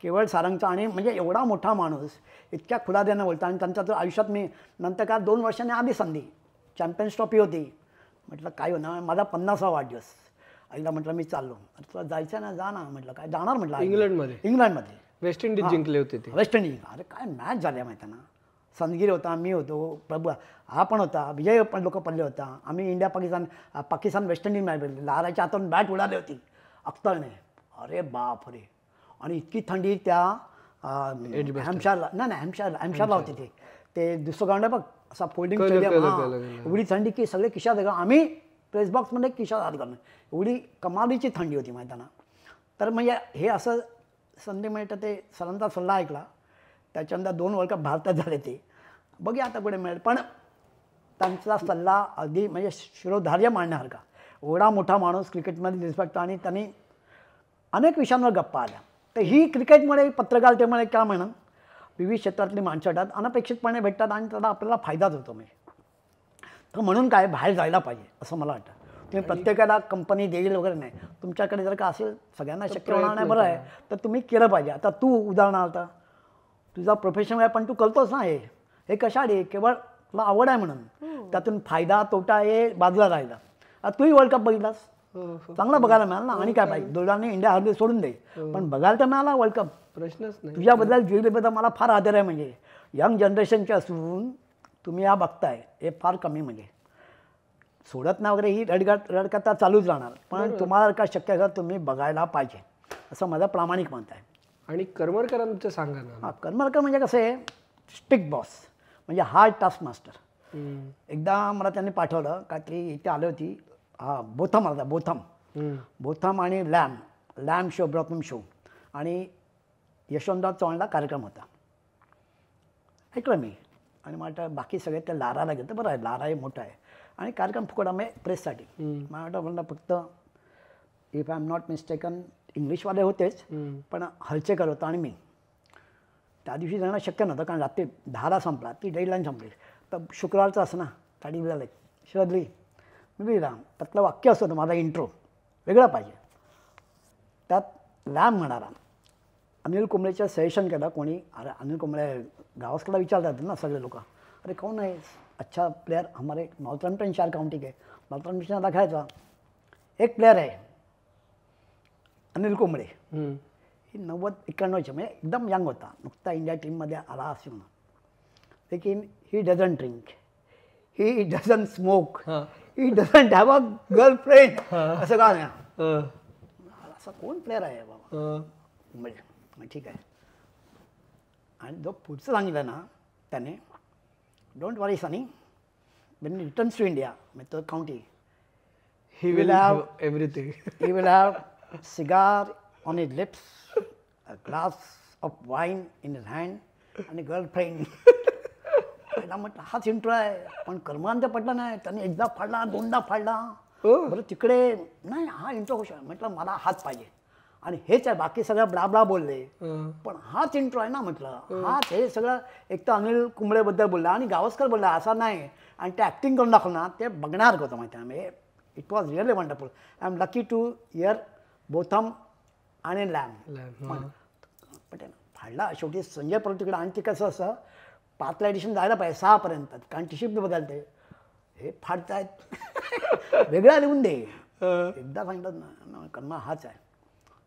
केवळ सारंगचा आणि म्हणजे एवढा मोठा माणूस इतक्या खुलाद्यानं बोलता. आणि त्यांचा तो आयुष्यात मी नंतर काय 2 वर्षांनी आधी संधी चॅम्पियन्स ट्रॉफी होती. म्हटलं काय होणार माझा 50वा वाढदिवस. आईला म्हटलं मी चाललो. तुला जायचं ना जा ना म्हटलं काय जाणार म्हटलं इंग्लंडमध्ये वेस्ट इंडिज जिंकले होते ते. वेस्ट इंडिज अरे काय मॅच झाल्या माहिती ना. संदगीर होता मी होतो प्रभू हा पण होता विजय पण लोक पडले होता. आम्ही India Pakistan West Indies match बघितली. लहाराच्या हातून बॅट उडाली होती अख्तरने. अरे बाप रे. आणि इतकी थंडी त्या हॅम्पशायरला हॅम्पशायरला होती ते दुसरं ग्राउंड आहे बघ असा फोल्डिंग एवढी थंडी की सगळे खिशात आम्ही प्रेस बॉक्समध्ये खिशात हात घालणं एवढी कमालीची थंडी होती माहिती ना. तर म्हणजे हे असं संधी मिळतं ते सरांचा सल्ला ऐकला. त्याच्यानंतर 2 वर्ल्ड कप भारतात झाले ते बघूया आता कुठे मिळेल. पण त्यांचा सल्ला अगदी म्हणजे शिरोधार्य मांडण्यासारखा. एवढा मोठा माणूस क्रिकेटमध्ये रिस्पेक्ट आणि त्यांनी अनेक विषयांवर गप्पा आल्या. तर ही क्रिकेटमुळे पत्रकारितेमुळे काय म्हणून विविध क्षेत्रातली माणसं येतात अनपेक्षितपणे भेटतात आणि त्याला आपल्याला फायदाच होतो. म्हणजे तर म्हणून काय बाहेर जायला पाहिजे असं मला वाटतं. तुम्ही प्रत्येकाला कंपनी देईल वगैरे नाही. तुमच्याकडे जर का असेल सगळ्यांना शक्य होणार नाही बरं आहे तर तुम्ही केलं पाहिजे. आता तू उदाहरणार्थ तुझा प्रोफेशन आहे पण तू करतोस ना हे कशासाठी केवळ तुला आवड आहे म्हणून. त्यातून फायदा तोटा हे बाजूला राहिला. आता तूही वर्ल्ड कप बघितलास चांगला बघायला मिळाला ना. आणि काय पाहिजे दुर्दैवाने इंडिया हरली सोडून दे पण बघायला तर मिळाला वर्ल्ड कप. प्रश्नच नाही. तुझ्याबद्दल जिल्ह्याबद्दल मला फार आदर आहे. म्हणजे यंग जनरेशनचे असून तुम्ही हा बघताय हे फार कमी म्हणजे सोडत ना वगैरे ही रडकथा चालूच राहणार पण तुम्हाला का शक्य आहे तुम्ही बघायला पाहिजे असं माझं प्रामाणिक मत आहे. आणि करमरकरांचं सांगा ना. करमरकर म्हणजे कसं आहे स्ट्रिक्ट बॉस म्हणजे हार्ड टास्क मास्टर. एकदा मला त्यांनी पाठवलं का ती इथे आली होती, बोथम आला बोथम आणि लॅम शो, ब्रॉथम शो, आणि यशवंतराव चव्हाणला कार्यक्रम होता. ऐकलं मी आणि मला बाकी सगळे ते लाराला गेलं. बरं आहे, लारा हे मोठं आहे आणि कार्यक्रम फुकट आम्ही प्रेससाठी. मला म्हणलं फक्त if I am not mistaken इंग्लिशवाले होतेच, पण हलचेकर होता आणि मी. त्या दिवशी जाणं शक्य नव्हतं कारण रात्री 10ला संपला, ती डेडलाईन संपली. तर शुक्रवारचं असं ना, गाडी लिहिलं शरदली मी लिहिला. त्यातलं वाक्य असं होतं माझा इंट्रो वेगळा पाहिजे. त्यात लॅम म्हणाला. अनिल कुंबळेचं सजेशन केलं कोणी. अरे अनिल कुंबळे गावस्करला विचारतात ना सगळे लोक, अरे कौन आहे अच्छा प्लेयर हमारे नॉर्थम्प्टनशायर काउंटी के. नॉर्थम्प्टनशायरला दाखवायचा एक प्लेयर आहे अनिल कुंबळे. ही 90-91 म्हणजे एकदम यंग होता, नुकता इंडिया टीममध्ये आला असेल ना. लेकिन he doesn't drink, he doesn't smoke, he doesn't have a girlfriend. असं का नाही, असा कोण प्लेयर आहे बाबा कुंबळे. ठीक आहे. आणि जो पुढचं सांगितलं ना त्याने, don't worry Sunny, when he returns to India, with the county, he will have everything. He will have cigar on his lips, a glass of wine in his hand, and a girlfriend. पहिला म्हटलं हाच intro आहे, पण कर्मांत पडला नाही. त्याने एकदा फाडला, दोनदा फाडला. बरं तिकडे नाही, हा इंट्रो खुश आहे. म्हटलं मला हाच पाहिजे आणि हेच आहे, बाकी सगळं ब्ला बोलले, पण हाच इंट्रो आहे ना. म्हटलं हाच, हे सगळं एक तर अनिल कुंबळेबद्दल बोलला आणि गावस्कर बोलला असा नाही. आणि ते ॲक्टिंग करून दाखवणार, ते बघणार होतं माहिती आहे. It was really wonderful. I am lucky to hear Botham आणि लॅम. पण फाडला शेवटी संजय परत तिकडे. आणि ते कसं असं 5ला एडिशन जायला पाहिजे 6पर्यंत, कारण टी शिफ्ट बदलते. हे फाडतायत वेगळा लिहून दे. एकदा सांगितलं ना कर्मा हाच आहे.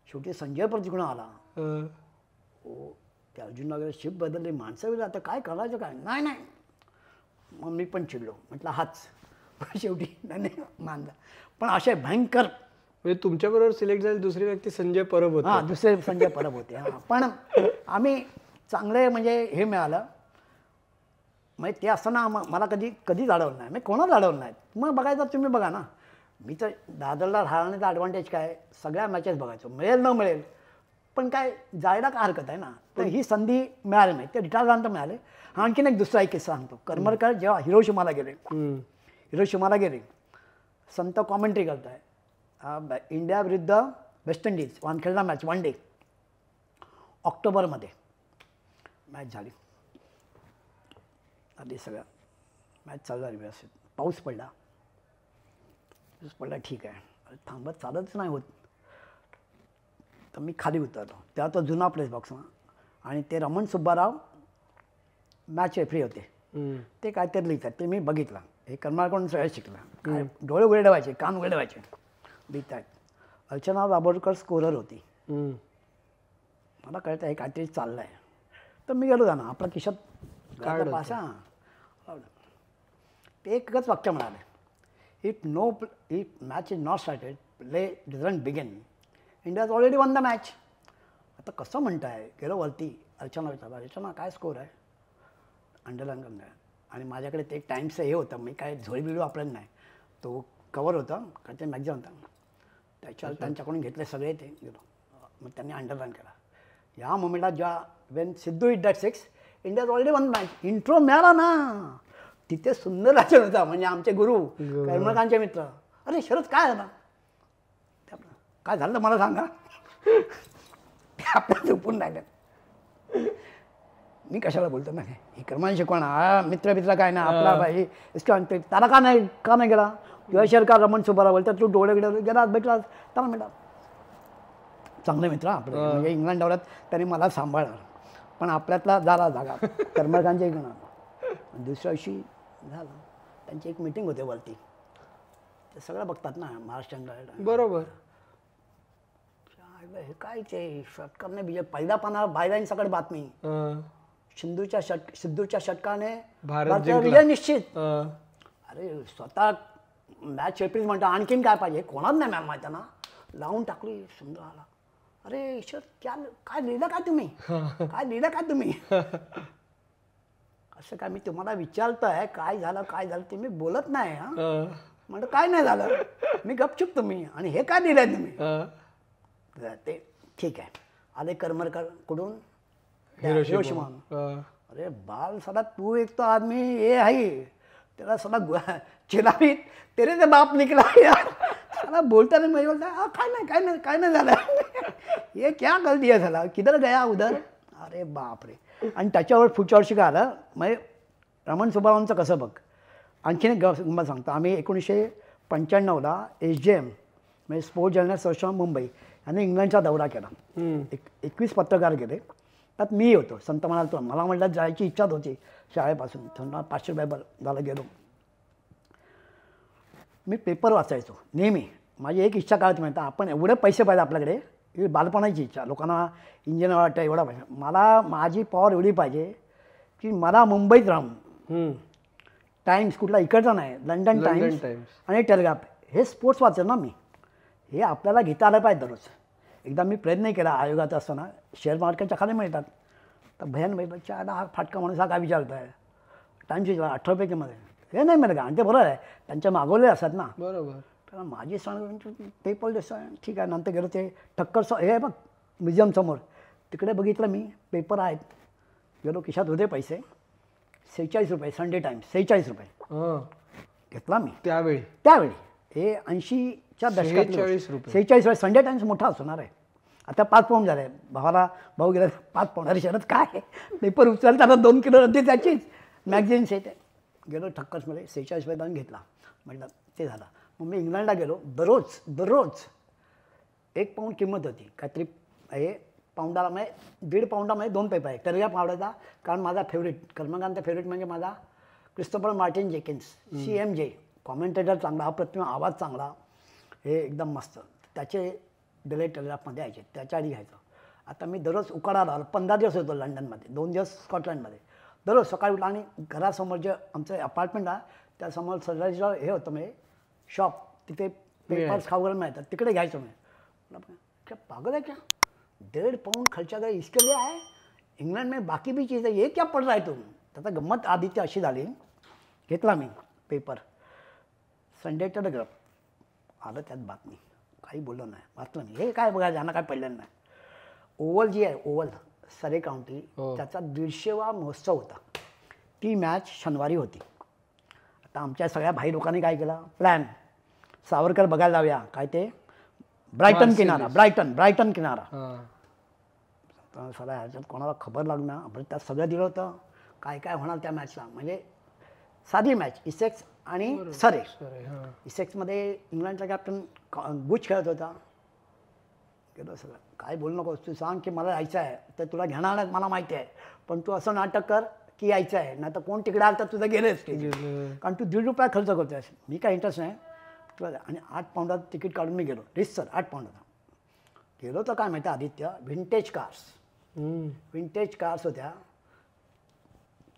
शेवटी संजय परत तिकडून आला. हो ते अर्जुन वगैरे शिफ्ट बदलली, माणसं वेगळी, आता काय करायचं काय. नाही मग मी पण चिडलो, म्हटलं हाच. शेवटी त्याने मानला. पण असे भयंकर, म्हणजे तुमच्याबरोबर सिलेक्ट झाले दुसरी व्यक्ती संजय परब होते. हां, दुसरे संजय परब होते. हां, पण आम्ही चांगले म्हणजे हे मिळालं. म्हणजे ते असताना मला कधी अडवलं नाही, मी कोणाला अडवलं नाही. मग बघायचं तुम्ही बघा ना, मी तर दादरला राहण्याचा ॲडव्हान्टेज काय, सगळ्या मॅचेस बघायचो, मिळेल न मिळेल पण काय जायला का हरकत आहे ना. तर ही संधी मिळाली नाही, ते रिटायर झाल्यानंतर मिळाले. आणखीन एक दुसरा एक किस्सा सांगतो. करमरकर जेव्हा हिरोशिमाला गेले, संत कॉमेंट्री करत आहे इंडिया विरुद्ध वेस्ट इंडिज वानखेडला मॅच, 1 डे ऑक्टोबरमध्ये मॅच झाली. आधी सगळ्या मॅच चालू झाली व्यवस्थित. पाऊस पडला, ठीक आहे, थांबत चालतच नाही होत. तर मी खाली उतरलो. तेव्हा तो जुना प्लेस बॉक्स आणि ते रमण सुब्बाराव मॅच रेफरी होते. ते काहीतरी लिहितात, ते मी बघितलं. हे कर्माकडून सगळं शिकलं. डोळे उघडे ठेवायचे, कान उघडे ठेवायचे, लिहितात. अर्चना दाभोळकर स्कोरर होती. मला कळतं हे काहीतरी चाललं आहे. तर मी गेलो जाणं आपला खिशात पासा. ते एकच वाक्य म्हणाले, if match is not started, play doesn't begin, India has already one the match. आता कसं म्हणताय. गेलो वरती, अर्चना विचारला, अर्चना काय स्कोर आहे, अंडरलाईन करून द्या. आणि माझ्याकडे ते टाईम्सचं हे होतं, मी काय झोळी बिळी वापरत नाही, तो कवर होता कारण ते मॅगझिन होता. त्याच्यावर त्यांच्याकडून घेतले सगळे. ते गेलो, मग त्यांनी अंडरलाईन केला. या मोमेंटला जेव्हा Wien Sidhu it that 6, India already one match, intro मिळाला ना. तिथे सुंदर वाचन होता, म्हणजे आमचे गुरु कर्मकांचे मित्र. अरे शरद काय झालं, काय झालं मला सांगा. ते आपल्याला झोपून राहिलं. मी कशाला बोलतो ना, हे कर्मान शिकवणं, हा मित्र काय ना आपला भाई इसका त्याला का नाही गेला. जयशर का रमण सुब्बाराव बोलतात, तू डोळे गेला भेटला त्याला मिळाला. चांगले मित्र आपले, म्हणजे इंग्लंड दौऱ्यात त्यांनी मला सांभाळलं. पण आपल्यातला झाला जागा कर्मकांच्या इकडं. दुसऱ्या दिवशी झालं, त्यांची एक मीटिंग होते वरती, ते सगळं बघतात ना महाराष्ट्र. बरोबर. हे काय ते षटकाने बिजे पहिल्या पाना बायलाईन सगळं बातमी, सिद्धूच्या षटकाने भारत विजय निश्चित. अरे स्वतः मॅच एप्रिल म्हणतो आणखीन काय पाहिजे, कोणाच नाही मॅम माहिती ना. लावून टाकली, सुंदर आला. अरे ईश्वर काय लिहिलं काय तुम्ही, काय लिहिलं काय तुम्ही. असं काय मी तुम्हाला विचारतोय काय झालं काय झालं ते मी बोलत नाही हा म्हणलं काय नाही झालं मी गपचूप तुम्ही आणि हे काय दिलंय तुम्ही ते ठीक आहे आले करमरकर कुठून हिरोशिमा अरे बाल सदा तू एक तो आदमी ये है तेरा सदा चिरावी तेरे से बाप निकला यार सदा बोलता नहीं मैं बोलता काय नाही झालं ये क्या कर दिया साला किधर गया उधर अरे बाप रे आणि त्याच्यावर पुढच्या वर्षी काय आलं म्हणजे रमण सुब्बारावांचं कसं बघ आणखीन एक गंमत सांगतो आम्ही 1995ला SJM म्हणजे स्पोर्ट्स जर्नलिस्ट असोसिएशन मुंबई यांनी इंग्लंडचा दौरा केला 21 पत्रकार गेले त्यात मी होतो संत म्हणाल मला म्हटलं जायची इच्छाच होती शाळेपासून थोडा ₹500 झालं गेलो मी पेपर वाचायचो नेहमी माझी एक इच्छा काय होती माहिती आपण एवढे पैसे पाहिजे आपल्याकडे ही बालपणाची इच्छा लोकांना इंजिनियर वाटतं एवढा पाहिजे मला माझी पॉवर एवढी पाहिजे की मला मुंबईत राहून टाइम्स कुठला इकडचा नाही लंडन टाइम्स आणि टेलिग्राफ हे स्पोर्ट्स वाचेल ना मी हे आपल्याला घेता आलं पाहिजे दररोज एकदा मी प्रयत्न केला आयोगात असताना शेअर मार्केटच्या खाली मिळतात तर भयान भाई बच्चा हा फाटका माणूस हा काय विचारतो आहे टाइम्स विचार 18 रुपये किंमत हे नाही मिळेल का आणि ते बरोबर आहे त्यांच्या मागवले असतात ना बरोबर तर माझी सांग पेपर दिसतं ठीक आहे नंतर गेलो ते ठक्कर हे बघ म्युझियमसमोर तिकडे बघितलं मी पेपर आहेत गेलो खिशात होते पैसे 46 रुपये संडे टाइम्स 46 रुपये घेतला मी त्यावेळी हे 80च्या दशकात 46 रुपये 46 रुपये संडे टाइम्स मोठा असणार आहे आता 5 पाऊंड झाले भाऊ गेला 5 पाऊंड अरे शरद काय पेपर उचलताना 2 किलो होते त्याचीच मॅगझिन्स येते गेलो ठक्कर्समध्ये 46 रुपये जाऊन घेतला म्हटलं ते झालं मग मी इंग्लंडला गेलो दररोज 1 पाऊंड किंमत होती काहीतरी हे पाऊंडाला म्हणजे 1.5 पाऊंडामध्ये 2 पेपर आहे टेलिग्राफ आवडायचा कारण माझा फेवरेट कर्मकांतचा फेवरेट म्हणजे माझा क्रिस्टोफर मार्टिन जेकिन्स CMJ कॉमेंटेटर चांगला अप्रतिम आवाज चांगला हे एकदम मस्त त्याचे डेली टेलिग्राफमध्ये यायचे त्याच्या आधी घ्यायचं आता मी दररोज उकाडाला आलो 15 दिवस होतो लंडनमध्ये 2 दिवस स्कॉटलंडमध्ये दररोज सकाळी उठला आणि घरासमोर जे आमचं अपार्टमेंट आहे त्यासमोर सजायचं हे होतं म्हणजे शॉप तिथे पेपर्स खावगैरे मिळतात तिकडे घ्यायचं मी क्या पागल आहे क्या 1.5 पाउंड खर्चा कर इसके लिए आहे इंग्लंड में बाकी भी चीज़ है ये क्या पढ़ रहा है तुम त्याचा गंमत आदित्य अशी झाली घेतला मी पेपर संडे टेलिग्राफ आलं त्यात बातमी काही बोललो नाही वाचलं मी हे काय बघा ज्यांना काय पडलं नाही ओव्हल जी आहे ओव्हल सरे काउंटी त्याचा 150वा महोत्सव होता ती मॅच शनिवारी होती आता आमच्या सगळ्या भाई लोकांनी काय केला प्लॅन सावरकर बघायला जाऊया काय ते ब्रायटन किनारा तर सगळ्या ह्याच्यात कोणाला खबर लागणार बरं त्यात सगळं दिलं होतं काय काय होणार त्या मॅचला म्हणजे साधी मॅच इसेक्स आणि सरे इसेक्समध्ये इंग्लंडचा कॅप्टन बुच खेळत होता गेलो सगळं काय बोलू नकोस तू सांग की मला यायचं आहे तर तुला घेणार नाही मला माहिती आहे पण तू असं नाटक कर की यायचं आहे नाही तर कोण तिकडे आलं तर तुझं गेलेच कारण तू ₹1.5 खर्च करतोयस मी काय इंटरेस्ट नाही तुला आणि 8 पाऊंडात तिकीट काढून मी गेलो रिसर 8 पाऊंडाचा गेलो तर काय माहिती आदित्य विंटेज कार्स होत्या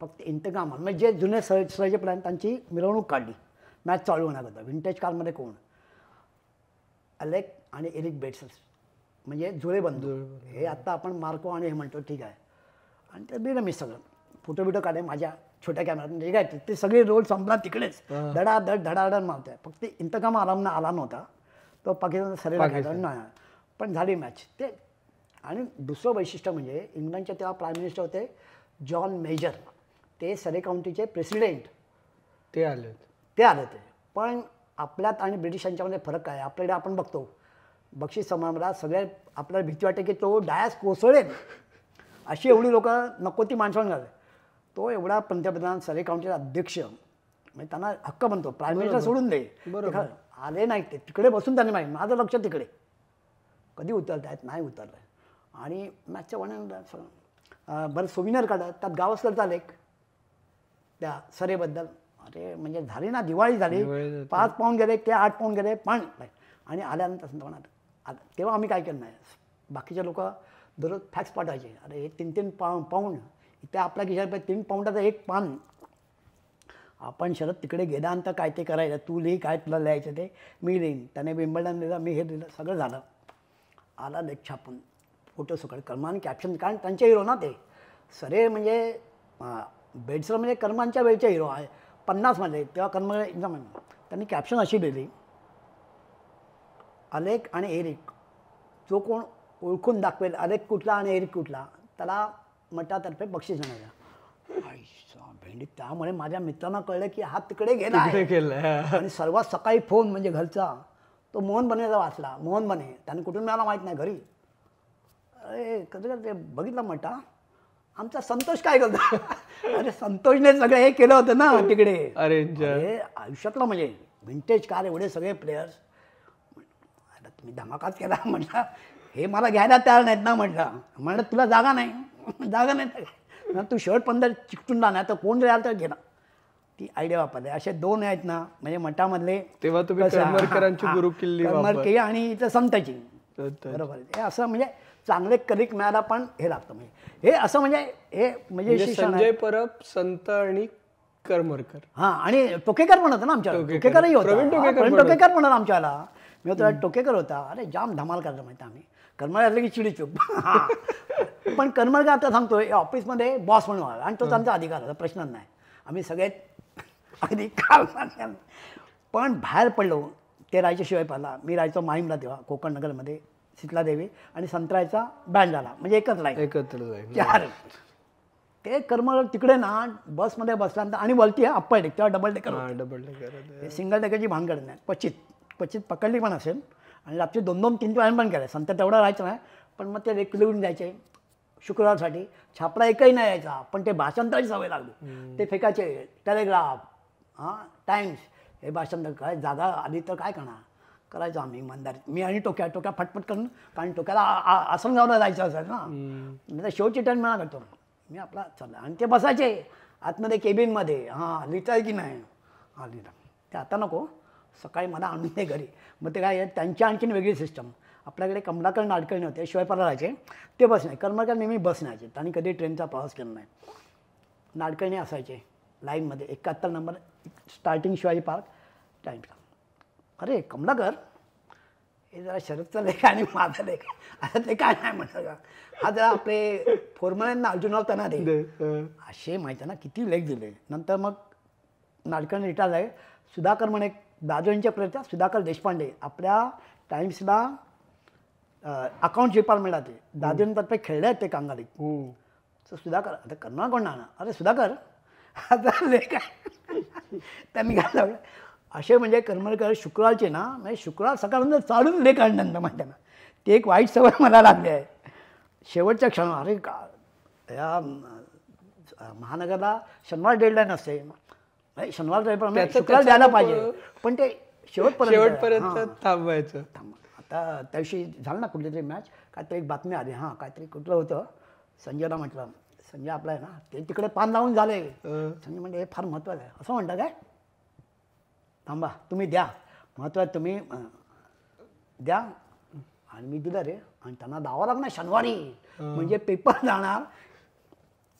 फक्त इंतकाम म्हणजे जे जुने सरायचे प्लॅन त्यांची मिरवणूक काढली मॅच चालू होणार होता विंटेज कारमध्ये कोण अलेक आणि एरिक बेट्स म्हणजे जुळे बंधू हे आत्ता आपण मार्को आणि हे म्हणतो ठीक आहे आणि ते दिलं मी सगळं फोटो बिटो काढे माझ्या छोट्या कॅमेऱ्यात ठीक आहे ते सगळे रोल संपला तिकडेच धडाधड मारत आहे फक्त इंतकाम आरामनं आला नव्हता तो पाकिस्तानचा सरेला घ्यायचा नाही पण झाली मॅच ते आणि दुसरं वैशिष्ट्य म्हणजे इंग्लंडचे तेव्हा प्राईम मिनिस्टर होते जॉन मेजर ते सरे काउंटीचे प्रेसिडेंट ते आले ते पण आपल्यात आणि ब्रिटिशांच्यामध्ये फरक काय आपल्याकडे आपण बघतो बक्षीस समारंभाला सगळे आपल्याला भीती वाटते की तो डायस कोसळेल अशी एवढी लोक नको ती माणसं घाल तो एवढा पंतप्रधान सरे काउंटीचा अध्यक्ष म्हणजे त्यांना हक्क बनतो प्राईम मिनिस्टर सोडून दे आले नाही ते तिकडे बसून त्यांनी माहिती माझं लक्ष तिकडे कधी उतरत आहेत नाही उतरलं आणि मॅचच्या वर्णन बरं सोविनर काढत त्यात गावस्करचा लेख त्या सरेबद्दल अरे म्हणजे झाली ना दिवाळी झाली 5 पाऊंड गेले ते 8 पाऊंड गेले पण आणि आल्यानंतर संत म्हणा तेव्हा आम्ही काय केलं नाही बाकीचे लोक दररोज फॅक्स पाठवायचे अरे हे 3-3 पाऊंड इथे आपल्या खिशात 3 पाऊंडाचं 1 पान आपण शरद तिकडे गेल्यानंतर काय ते करायचं तू लिही काय तुला लिहायचं ते मी लिहीन त्याने विंबल्डन लिहिलं मी हे लिहिलं सगळं झालं आला लेख छापून फोटो सगळं कर्मान कॅप्शन कारण त्यांचे हिरो ना ते सरे म्हणजे बेडसर म्हणजे कर्मांच्या वेळचे हिरो आहे 50मध्ये, तेव्हा कर्म एकदम त्यांनी कॅप्शन अशी दिली, अलेक आणि एरिक जो कोण ओळखून दाखवेल अलेक कुठला आणि एरिक कुठला त्याला मठातर्फे बक्षीस देण्याचा. भेंडी त्यामुळे माझ्या मित्रांना कळलं की हा तिकडे गेला आणि सर्वात सकाळी फोन म्हणजे घरचा तो मोहन बनेचा वाचला. मोहन बने त्याने कुठून मिळाला माहीत नाही घरी. अरे कधी ते बघितलं म्हटा आमचा संतोष काय करतो. अरे संतोषने सगळं हे केलं होतं ना तिकडे. अरे आयुष्यातलं म्हणजे विंटेज कार एवढे सगळे प्लेयर्स. तुम्ही धमाकाच केला म्हटलं, हे मला घ्यायला तयार नाहीत ना म्हटलं तुला जागा नाही जागा नाही तू शर्ट पंधर चिकटून राहणार तर कोण राहिला तर गेला. ती आयडिया वापरली. असे 2 आहेत ना म्हणजे मठामधले. तेव्हा तुम्ही करमरकरांची गुरु किल्ली करमरकी आणि इथं संताची बरोबर. हे असं म्हणजे चांगले कलिक मिळायला पण हे लागतं. म्हणजे हे असं म्हणजे हे म्हणजे संजय परब, संत आणि करमरकर. हां आणि टोकेकर पण होतं ना आमच्याला. टोकेकरही होता. प्रवीण टोकेकर पण होता आमच्याला. मी होता टोकेकर होता. अरे जाम धमाल करायचं माहिती आम्ही. करमरकर असलं की चिडीचूप. पण करमरकर आता सांगतोय ऑफिसमध्ये बॉस म्हणून व्हावा आणि तो त्यांचा अधिकार होता, प्रश्नच नाही. आम्ही सगळे अगदी पण बाहेर पडलो ते राहायचे शिवाय पाला. मी राहायचो माहीमला तेव्हा कोकणनगरमध्ये शीतलादेवी आणि संत्रायचा बँड झाला म्हणजे एकच लाईन एकत्र 4. ते करमरकर तिकडे ना बसमध्ये बसल्यानंतर आणि वरती अप्पर डेक तेव्हा डबल डेकर सिंगल डेकरची भानगड नाही. क्वचित पकडली पण असेल आणि रात्री 2-2, 3 वेळा पण केलं. संत तेवढं राहायचं नाही पण मग ते रेग्युलरून जायचे शुक्रवारसाठी. छापला एकही नाही यायचा पण ते भाषांतराची सवय लागली. ते फेकायचे टेलिग्राफ टाइम्स हे भाषांतर. काय जागा आली तर काय करणार करायचं आम्ही इमानदारी. मी आणि टोक्या फटफट करून कारण टोक्याला आसनगावला जायचं असेल ना नाही शेवटची टर्न मला करतो मी आपला चालला. आणि ते बसायचे आतमध्ये केबिनमध्ये. लिहिता आहे की नाही लिहिलं ते आता नको सकाळी मला आणून ते घरी. मग ते काय त्यांची आणखीन वेगळी सिस्टम. आपल्याकडे कमलाकर नाडकर्णी होते शिवायपाला राहायचे ते बस नाही. करमरकर नेहमी बस न्यायचे. त्यांनी कधी ट्रेनचा प्रवास केला नाही. नाडकर्णी असायचे लाईनमध्ये 71 नंबर स्टार्टिंग शिवाजी पार्क टाईमला. अरे कमलाकर हे जरा शरदचा लेख आणि माझा लेख आता ते काय नाही म्हटलं का हा जरा आपले फोरमॅन अर्जुनराव त्यांना दे असे माहिती आहे ना किती लेख दिले. नंतर मग नाडकर्णी रिटायर आहे. सुधाकर म्हणे दादोंच्या प्रयत्न सुधाकर देशपांडे आपल्या टाइम्सला अकाउंट डिपार्टमेंट आहे दादोंतर्फे खेळले आहेत ते कांगालीत. तर सुधाकर आता करणार कोण ना अरे सुधाकर आता लेख आहे त्यांनी घालवलं. असे म्हणजे करमरकर शुक्रवारचे ना म्हणजे शुक्रवार सकाळनंतर चालून लेख आणल्यानंतर म्हणते ना ती एक वाईट सवय मला लागली आहे. शेवटच्या क्षण अरे का या महानगरला शनिवार डेडलाईन असते शनिवार शुक्रवार द्यायला पाहिजे पण ते शेवटपर्यंत थांबवायचं. आता त्या दिवशी झालं ना कुठली तरी मॅच काहीतरी एक बातमी आली काहीतरी कुठलं होतं. संजयला म्हटलं संजय आपला आहे ना ते तिकडे पान लावून झाले. संजय म्हणजे हे फार महत्त्वाचं आहे असं म्हणता काय थांबा तुम्ही द्या महत्त्वाचं तुम्ही द्या. आणि मी दिलं रे आणि त्यांना दावा लागणार शनिवारी म्हणजे पेपर जाणार.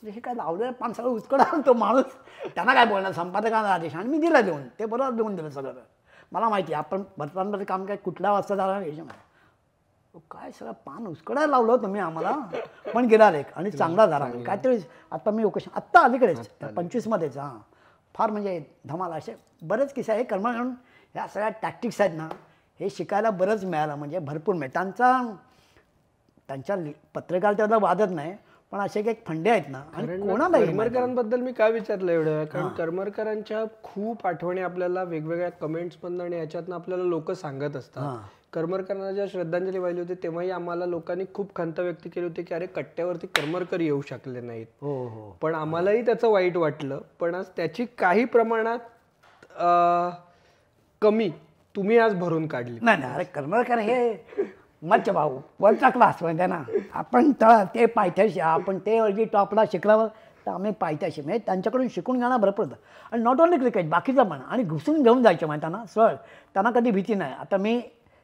हे काय लावलं पान सगळं उचकडा तो माणूस त्यांना काय बोलणार संपादकांना आदेश आणि मी दिला देऊन ते बरोबर देऊन दिलं सगळं. मला माहिती आहे आपण वर्तमानपत्र काम काय कुठल्या वाजता झालं याच्या काय सगळं पान उचकडायला लावलं तुम्ही आम्हाला पण गेला लेख आणि चांगला झाला. काहीतरी आता मी ओकेशन आत्ता अलीकडेच 25मध्येच फार म्हणजे धमाल असे बरेच किस्से आहे. कर्म म्हणून ह्या सगळ्या टॅक्टिक्स आहेत ना हे शिकायला बरंच मिळालं म्हणजे भरपूर मिळतं. त्यांच्या पत्रकार तेवढा वादत नाही पण असे काही फंडे आहेत ना. आणि कोणाला करमरकरांबद्दल मी काय विचारलं एवढं कारण करमरकरांच्या खूप आठवणी आपल्याला वेगवेगळ्या कमेंट्समधनं आणि याच्यातनं आपल्याला लोक सांगत असतात. करमरकरांना जेव्हा श्रद्धांजली वाहिली होती तेव्हाही आम्हाला लोकांनी खूप खंत व्यक्त केली होती की अरे कट्ट्यावरती करमरकर येऊ शकले नाहीत. पण आम्हालाही त्याचं वाईट वाटलं. पण आज त्याची काही प्रमाणात कमी तुम्ही आज भरून काढली. नाही अरे करमरकर हे मच्छ भाऊ वरचा क्लास म्हणजे ना आपण ते पायथ्याशी आपण ते अगदी टॉपला शिकल्यावर तर आम्ही पायथ्याशी म्हणजे त्यांच्याकडून शिकून घेणं भरपूर होतं. आणि नॉट ओन्ली क्रिकेट बाकीचं पण आणि घुसून घेऊन जायचं माहिती ना सर त्यांना कधी भीती नाही. आता मी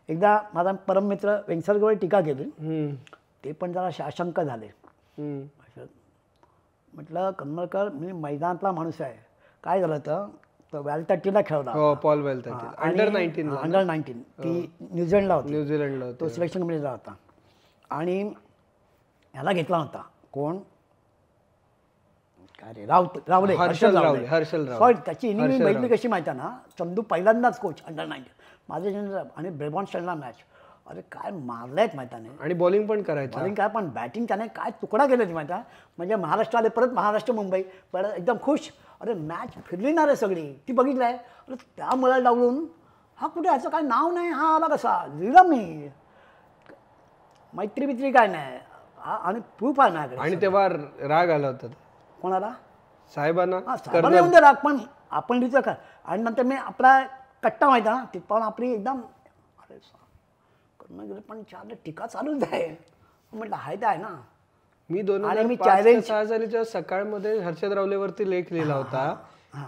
एकदा माझा परममित्र वेंगसरगडवर टीका केली ते पण जरा साशंक झाले. म्हटलं करमरकर मी मैदानातला माणूस आहे काय झालं तर वेल्थर्टीला खेळला पॉल वेल्थर्टी अंडर 19 ती न्यूझीलंडला होती तो सिलेक्शन कमिटीला होता आणि ह्याला घेतला होता कोण काय रे रावले हर्षल रावले. सॉरी त्याची इनिंग मी बघितली कशी माहिती आहे ना. चंदू पहिल्यांदाच कोच अंडर-19 माझे आणि ब्रेबॉर्न स्टँडला मॅच. अरे काय मारलायत माहिती नाही. आणि बॉलिंग पण करायचं. बॉलिंग काय पण बॅटिंग त्याने काय तुकडा केला ती माहिती आहे. म्हणजे महाराष्ट्र आले परत महाराष्ट्र मुंबई परत एकदम खुश. अरे मॅच फिरली ना रे सगळी ती बघितलं आहे. अरे त्यामुळे डावलून हा कुठे ह्याचं काय नाव नाही हा आला कसा लिहिला मी. मैत्री काय नाही हा आणि प्रूफ आहे माझ्याकडे. आणि तेव्हा राग आला होता कोणाला साहेबांना. साहेबांना येऊन दे राग पण आपण लिहितो का. आणि नंतर मी आपला कट्टा माहिती ना तिथपासून आपली एकदम अरे करणं गेलं पण चार टीका चालूच आहे म्हटलं हाय ते आहे ना. मी 2005-06 सालीच्या सकाळमध्ये हर्षद रावलेवरती लेख लिहिला होता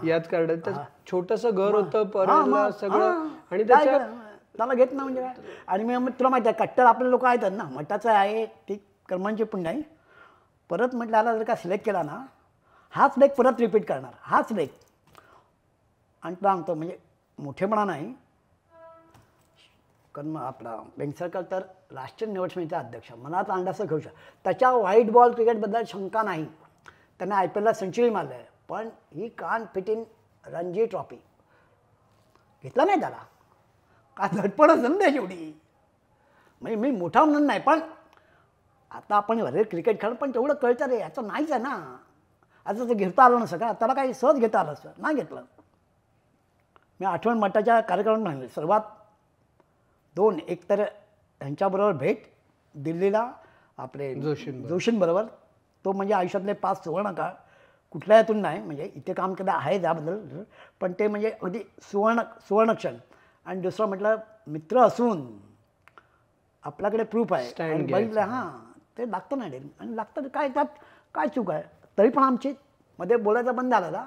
याद काढत. छोटस घर होतं परळला सगळं आणि त्याला घेत ना म्हणजे काय. आणि मी तुला माहिती आहे कट्टर आपले लोक आहेत ना मठाचं आहे ती कर्मांची पण नाही. परत म्हटलं आला जर का सिलेक्ट केला ना हाच लेख परत रिपीट करणार हाच लेख. आणि तुला सांगतो म्हणजे मोठेपणा नाही कारण आपला बेंगसरकर तर राष्ट्रीय निवड समितीचा अध्यक्ष मनात अंडाचं घेऊ शकतो. त्याच्या व्हाईट बॉल क्रिकेटबद्दल शंका नाही. त्याने IPLला सेंचुरी मारलं आहे पण ही कान फिट इन रणजी ट्रॉफी घेतला नाही त्याला का झटपट असेल ना त्याच्यावडी. म्हणजे मी मोठा म्हणून नाही पण आता आपण भले क्रिकेट खेळ पण तेवढं कळतं रे याचं नाहीच आहे ना. आता ते घेता आलं नसतं का त्याला काही सहज घेता आलं असतं नाही घेतलं. मी आठवण मठाच्या कार्यक्रमात म्हणले सर्वात 2 एक तर यांच्याबरोबर भेट दिल्लीला आपले जोशींबरोबर तो म्हणजे आयुष्यातले 5 सुवर्ण काळ कुठल्या यातून नाही म्हणजे इथे काम केलं आहे त्याबद्दल पण ते म्हणजे अगदी सुवर्णक्षण. आणि दुसरं म्हटलं मित्र असून आपल्याकडे प्रूफ आहे बघितलं हां ते लागतं नाही डेल आणि लागतं काय त्यात काय चूक आहे. तरी पण आमची मध्ये बोलायचा बंद झाला ना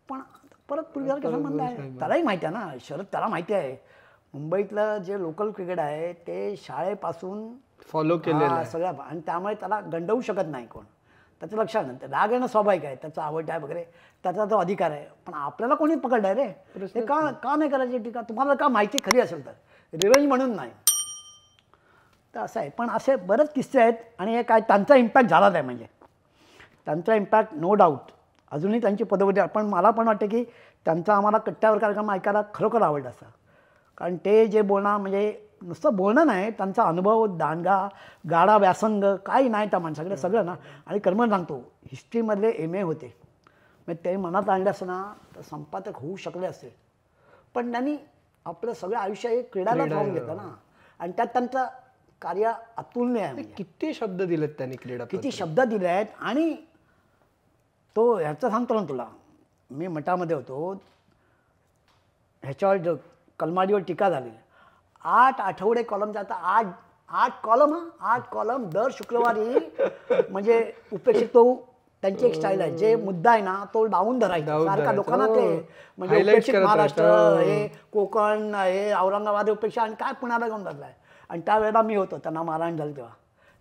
पण परत पूर्वीला कसा संबंध आहे त्यालाही माहिती आहे ना. शरद त्याला माहिती आहे मुंबईतलं जे लोकल क्रिकेट आहे ते शाळेपासून फॉलो केलेलं सगळं आणि त्यामुळे त्याला गंडवू शकत नाही कोण. त्याचं लक्षात नाही राग येणं स्वाभाविक आहे त्याचा आवड आहे वगैरे त्याचा तो अधिकार आहे. पण आपल्याला कोणी पकडलं आहे रे ते का नाही करायची टीका. तुम्हाला का माहिती खरी असेल तर रिव्हेंज म्हणून नाही तर असं आहे. पण असे बरेच किस्से आहेत आणि हे काय त्यांचा इम्पॅक्ट झालाच आहे म्हणजे त्यांचा इम्पॅक्ट नो डाऊट अजूनही त्यांची पदोपदी. पण मला पण वाटतं की त्यांचा आम्हाला कट्ट्यावर कार्यक्रम ऐकायला खरोखर आवडला असं कारण ते जे बोलणं म्हणजे नुसतं बोलणं नाही त्यांचा अनुभव दांडगा गाडा व्यासंग काही नाही त्या माणसाकडे सगळं ना. आणि कर्म सांगतो हिस्ट्रीमधले MA होते मग ते मनात आणले असं ना तर संपादक होऊ शकले असते. पण त्यांनी आपलं सगळं आयुष्य हे क्रीडाला लावून घेतलं ना आणि त्यात त्यांचं कार्य अतुलनीय आहे. किती शब्द दिलेत त्यांनी क्रीडा किती शब्द दिले आहेत. आणि तो ह्याचं सांगतो ना तुला मी मठामध्ये होतो ह्याच्यावर कलमाडीवर टीका झाली 8 आठवडे कॉलम जाता 8 कॉलम दर शुक्रवारी म्हणजे उपेक्षित तो त्यांची एक स्टाईल आहे जे मुद्दा आहे ना तो डाऊन धरायचा सारखा लोकांना ते म्हणजे उपेक्षित महाराष्ट्र हे कोकण हे औरंगाबाद उपेक्षा आणि काय पुण्याला घेऊन धरलाय. आणि त्यावेळेला मी होतो त्यांना मारहाण झालं तेव्हा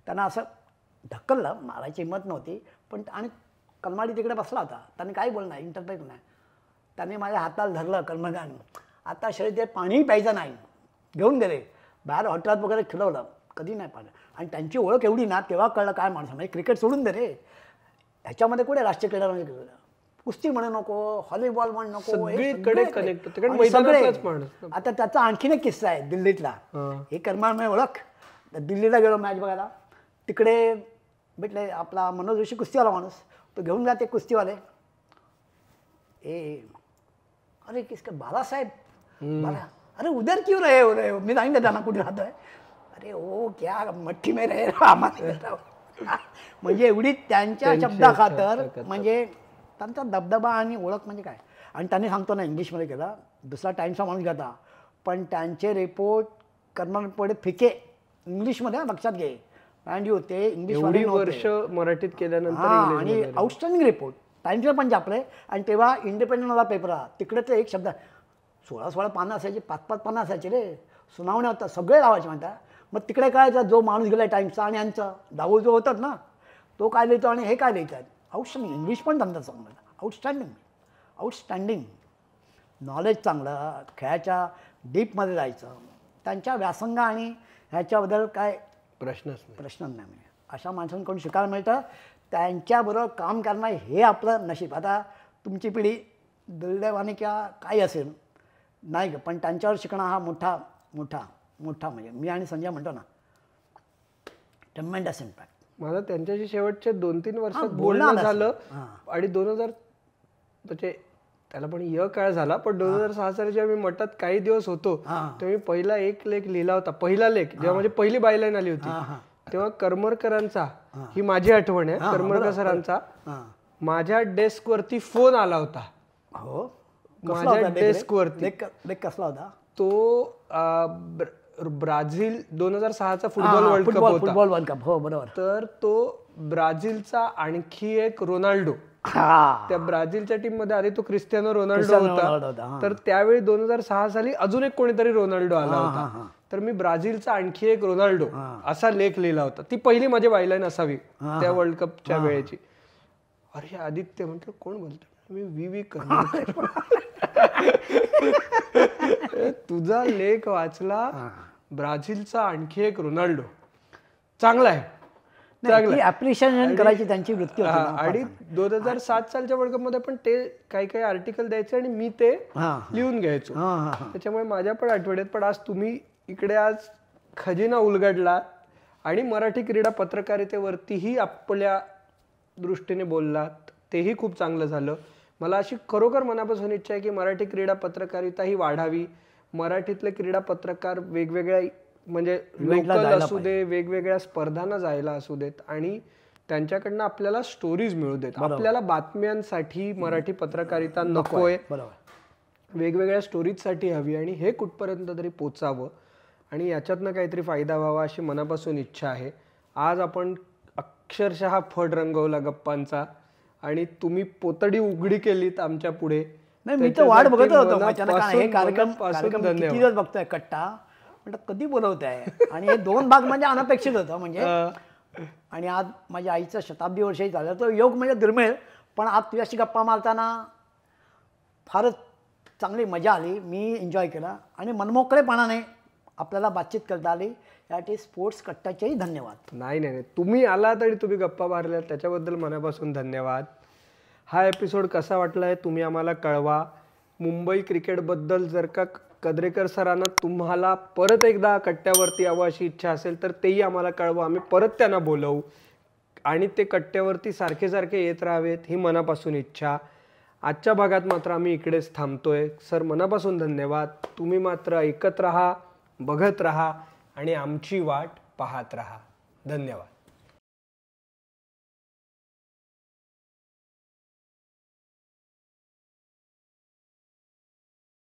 त्यांना असं ढकललं मारायची हिंमत नव्हती पण आणि कलमाडी तिकडे बसला होता त्यांनी काही बोललं नाही इंटरप्रेट नाही. त्यांनी माझ्या हाताला धरलं कर्मगान आता शरीर ते पाणीही प्यायचं नाही घेऊन गेले बाहेर हॉटेलात वगैरे खिलवलं कधी नाही पाहिलं. आणि त्यांची ओळख एवढी ना तेव्हा कळलं काय माणसं म्हणजे क्रिकेट सोडून दे रे ह्याच्यामध्ये कुठे राष्ट्रीय क्रीडामध्ये कुस्ती म्हणू नको व्हॉलीबॉल म्हणू नको आता त्याचा आणखीन एक किस्सा आहे दिल्लीतला. हे कर्माळ ओळख दिल्लीला गेलो मॅच बघायला तिकडे भेटले आपला मनोज जोशी कुस्तीवाला माणूस तो घेऊन जाते कुस्तीवाले अरे किसका बालासाहेब बाला अरे उधर क्यों रहे हो रहे हो मी सांगितलं त्यांना कुठे राहतोय अरे ओ क्या मठ्ठी में रहे आम्हाला म्हणजे एवढी त्यांच्या शब्दाखातर म्हणजे त्यांचा दबदबा आणि ओळख म्हणजे काय. आणि त्यांनी सांगतो ना इंग्लिशमध्ये केला दुसरा टाईमचा माणूस घेता पण त्यांचे रिपोर्ट कर्मपुढे फिके इंग्लिशमध्ये लक्षात घे अँड यू ते इंग्लिश वर्ष मराठीत केल्यानंतर आणि आउटस्टँडिंग रिपोर्ट टाईम्सला पण छापले. आणि तेव्हा इंडिपेंडंटला पेपर तिकडे तर एक शब्द 16 पानं असायची 5 पानं असायची रे सुनावण्या होता सगळे लावायचे म्हणता. मग तिकडे काय जो माणूस गेला टाईम्सचा आणि यांचा दावो जो होतात ना तो काय लिहितो आणि हे काय लिहितात आउटस्टँडिंग इंग्लिश पण त्यांचं चांगलं आउटस्टँडिंग नॉलेज चांगलं खेळाच्या डीपमध्ये जायचं त्यांच्या व्यासंग आणि ह्याच्याबद्दल काय प्रश्नच नाही म्हणजे अशा माणसांकडून शिकायला मिळतं. त्यांच्याबरोबर काम करणं हे आपलं नशीब. आता तुमची पिढी दुर्दैवाने किंवा काही असेल नाही पण त्यांच्यावर शिकणं हा मोठा मोठा मोठा म्हणजे मी आणि संजय म्हणतो ना ट्रेमेंडस इम्पॅक्ट. मला त्यांच्याशी शेवटच्या 2-3 वर्षात बोलणं बोलणं झालं आणि 2000 म्हणजे त्याला पण काळ झाला पण 2006 साली जेव्हा मी मठात काही दिवस होतो तेव्हा मी पहिला एक लेख लिहिला होता. पहिला लेख जेव्हा माझी पहिली बायलाईन आली होती तेव्हा करमरकरांचा, ही माझी आठवण आहे, करमरकर सरांचा माझ्या डेस्कवरती फोन आला होता. हो, माझ्या डेस्कवरती कसला होता तो? ब्राझील 2006चा फुटबॉल वर्ल्ड कप होता. फुटबॉल वर्ल्ड कप, हो बरोबर. तर तो ब्राझीलचा आणखी एक रोनाल्डो, त्या ब्राझीलच्या टीम मध्ये आधी तो क्रिस्टियानो रोनाल्डो होता. तर त्यावेळी 2006 साली अजून एक कोणीतरी रोनाल्डो आला होता. तर मी ब्राझीलचा आणखी एक रोनाल्डो असा लेख लिहिला होता. ती पहिली माझी बायलाईन असावी त्या वर्ल्ड कपच्या वेळेची. अरे आदित्य म्हटलं कोण बोलतो? मी व्ही करमरकर. तुझा लेख वाचला, ब्राझीलचा आणखी एक रोनाल्डो, चांगला आहे. अप्रिशिएशन करायची त्यांची वृत्ती होती. आणि 2007 सालच्या वर्ल्ड कप मध्ये पण ते काही काही आर्टिकल द्यायचे आणि मी ते लिहून घ्यायचो. त्याच्यामुळे माझ्या पण आठवड्यात. पण आज तुम्ही इकडे आज खजिना उलगडला आणि मराठी क्रीडा पत्रकारितेवरतीही आपल्या दृष्टीने बोललात, तेही खूप चांगलं झालं. मला अशी खरोखर मनापासून इच्छा आहे की मराठी क्रीडा पत्रकारिता ही वाढावी. मराठीतले क्रीडा पत्रकार वेगवेगळ्या म्हणजे लोकल असू दे, वेगवेगळ्या स्पर्धांना जायला असू देत आणि त्यांच्याकडनं आपल्याला स्टोरीज मिळू देत. आपल्याला बातम्यांसाठी मराठी पत्रकारिता नकोय, वेगवेगळ्या स्टोरीजसाठी हवी आणि हे कुठपर्यंत तरी पोचावं आणि याच्यातनं काहीतरी फायदा व्हावा अशी मनापासून इच्छा आहे. आज आपण अक्षरशः फड रंगवला गप्पांचा आणि तुम्ही पोतडी उघडी केलीत आमच्या पुढे. नाही, मी तर वाट बघत होतो हे कार्यक्रम किती दिवस बघतोय कट्टा, म्हणतात कधी बोलवत आहे. आणि हे 2 भाग म्हणजे अनपेक्षित होतं म्हणजे. आणि आज माझ्या आईचं शताब्दी वर्षही झालं तर योग म्हणजे दुर्मिळ. पण आज तुझ्याशी गप्पा मारताना फारच चांगली मजा आली. मी एन्जॉय केला आणि मनमोकळेपणाने आपल्याला बातचीत करता आली. यासाठी स्पोर्ट्स कट्टाचेही धन्यवाद. नाही, तुम्ही आला तरी तुम्ही गप्पा मारल्या त्याच्याबद्दल मनापासून धन्यवाद. हा एपिसोड कसा वाटलाय तुम्ही आम्हाला कळवा. मुंबई क्रिकेटबद्दल जर का कद्रेकर सरांना तुम्हाला परत एकदा कट्ट्यावरती यावं अशी इच्छा असेल तर तेही आम्हाला कळवा. आम्ही परत त्यांना बोलवू आणि ते कट्ट्यावरती सारखे सारखे येत राहावेत ही मनापासून इच्छा. आजच्या भागात मात्र आम्ही इकडेच थांबतोय. सर मनापासून धन्यवाद. तुम्ही मात्र ऐकत राहा, बघत राहा आणि आमची वाट पाहत राहा. धन्यवाद.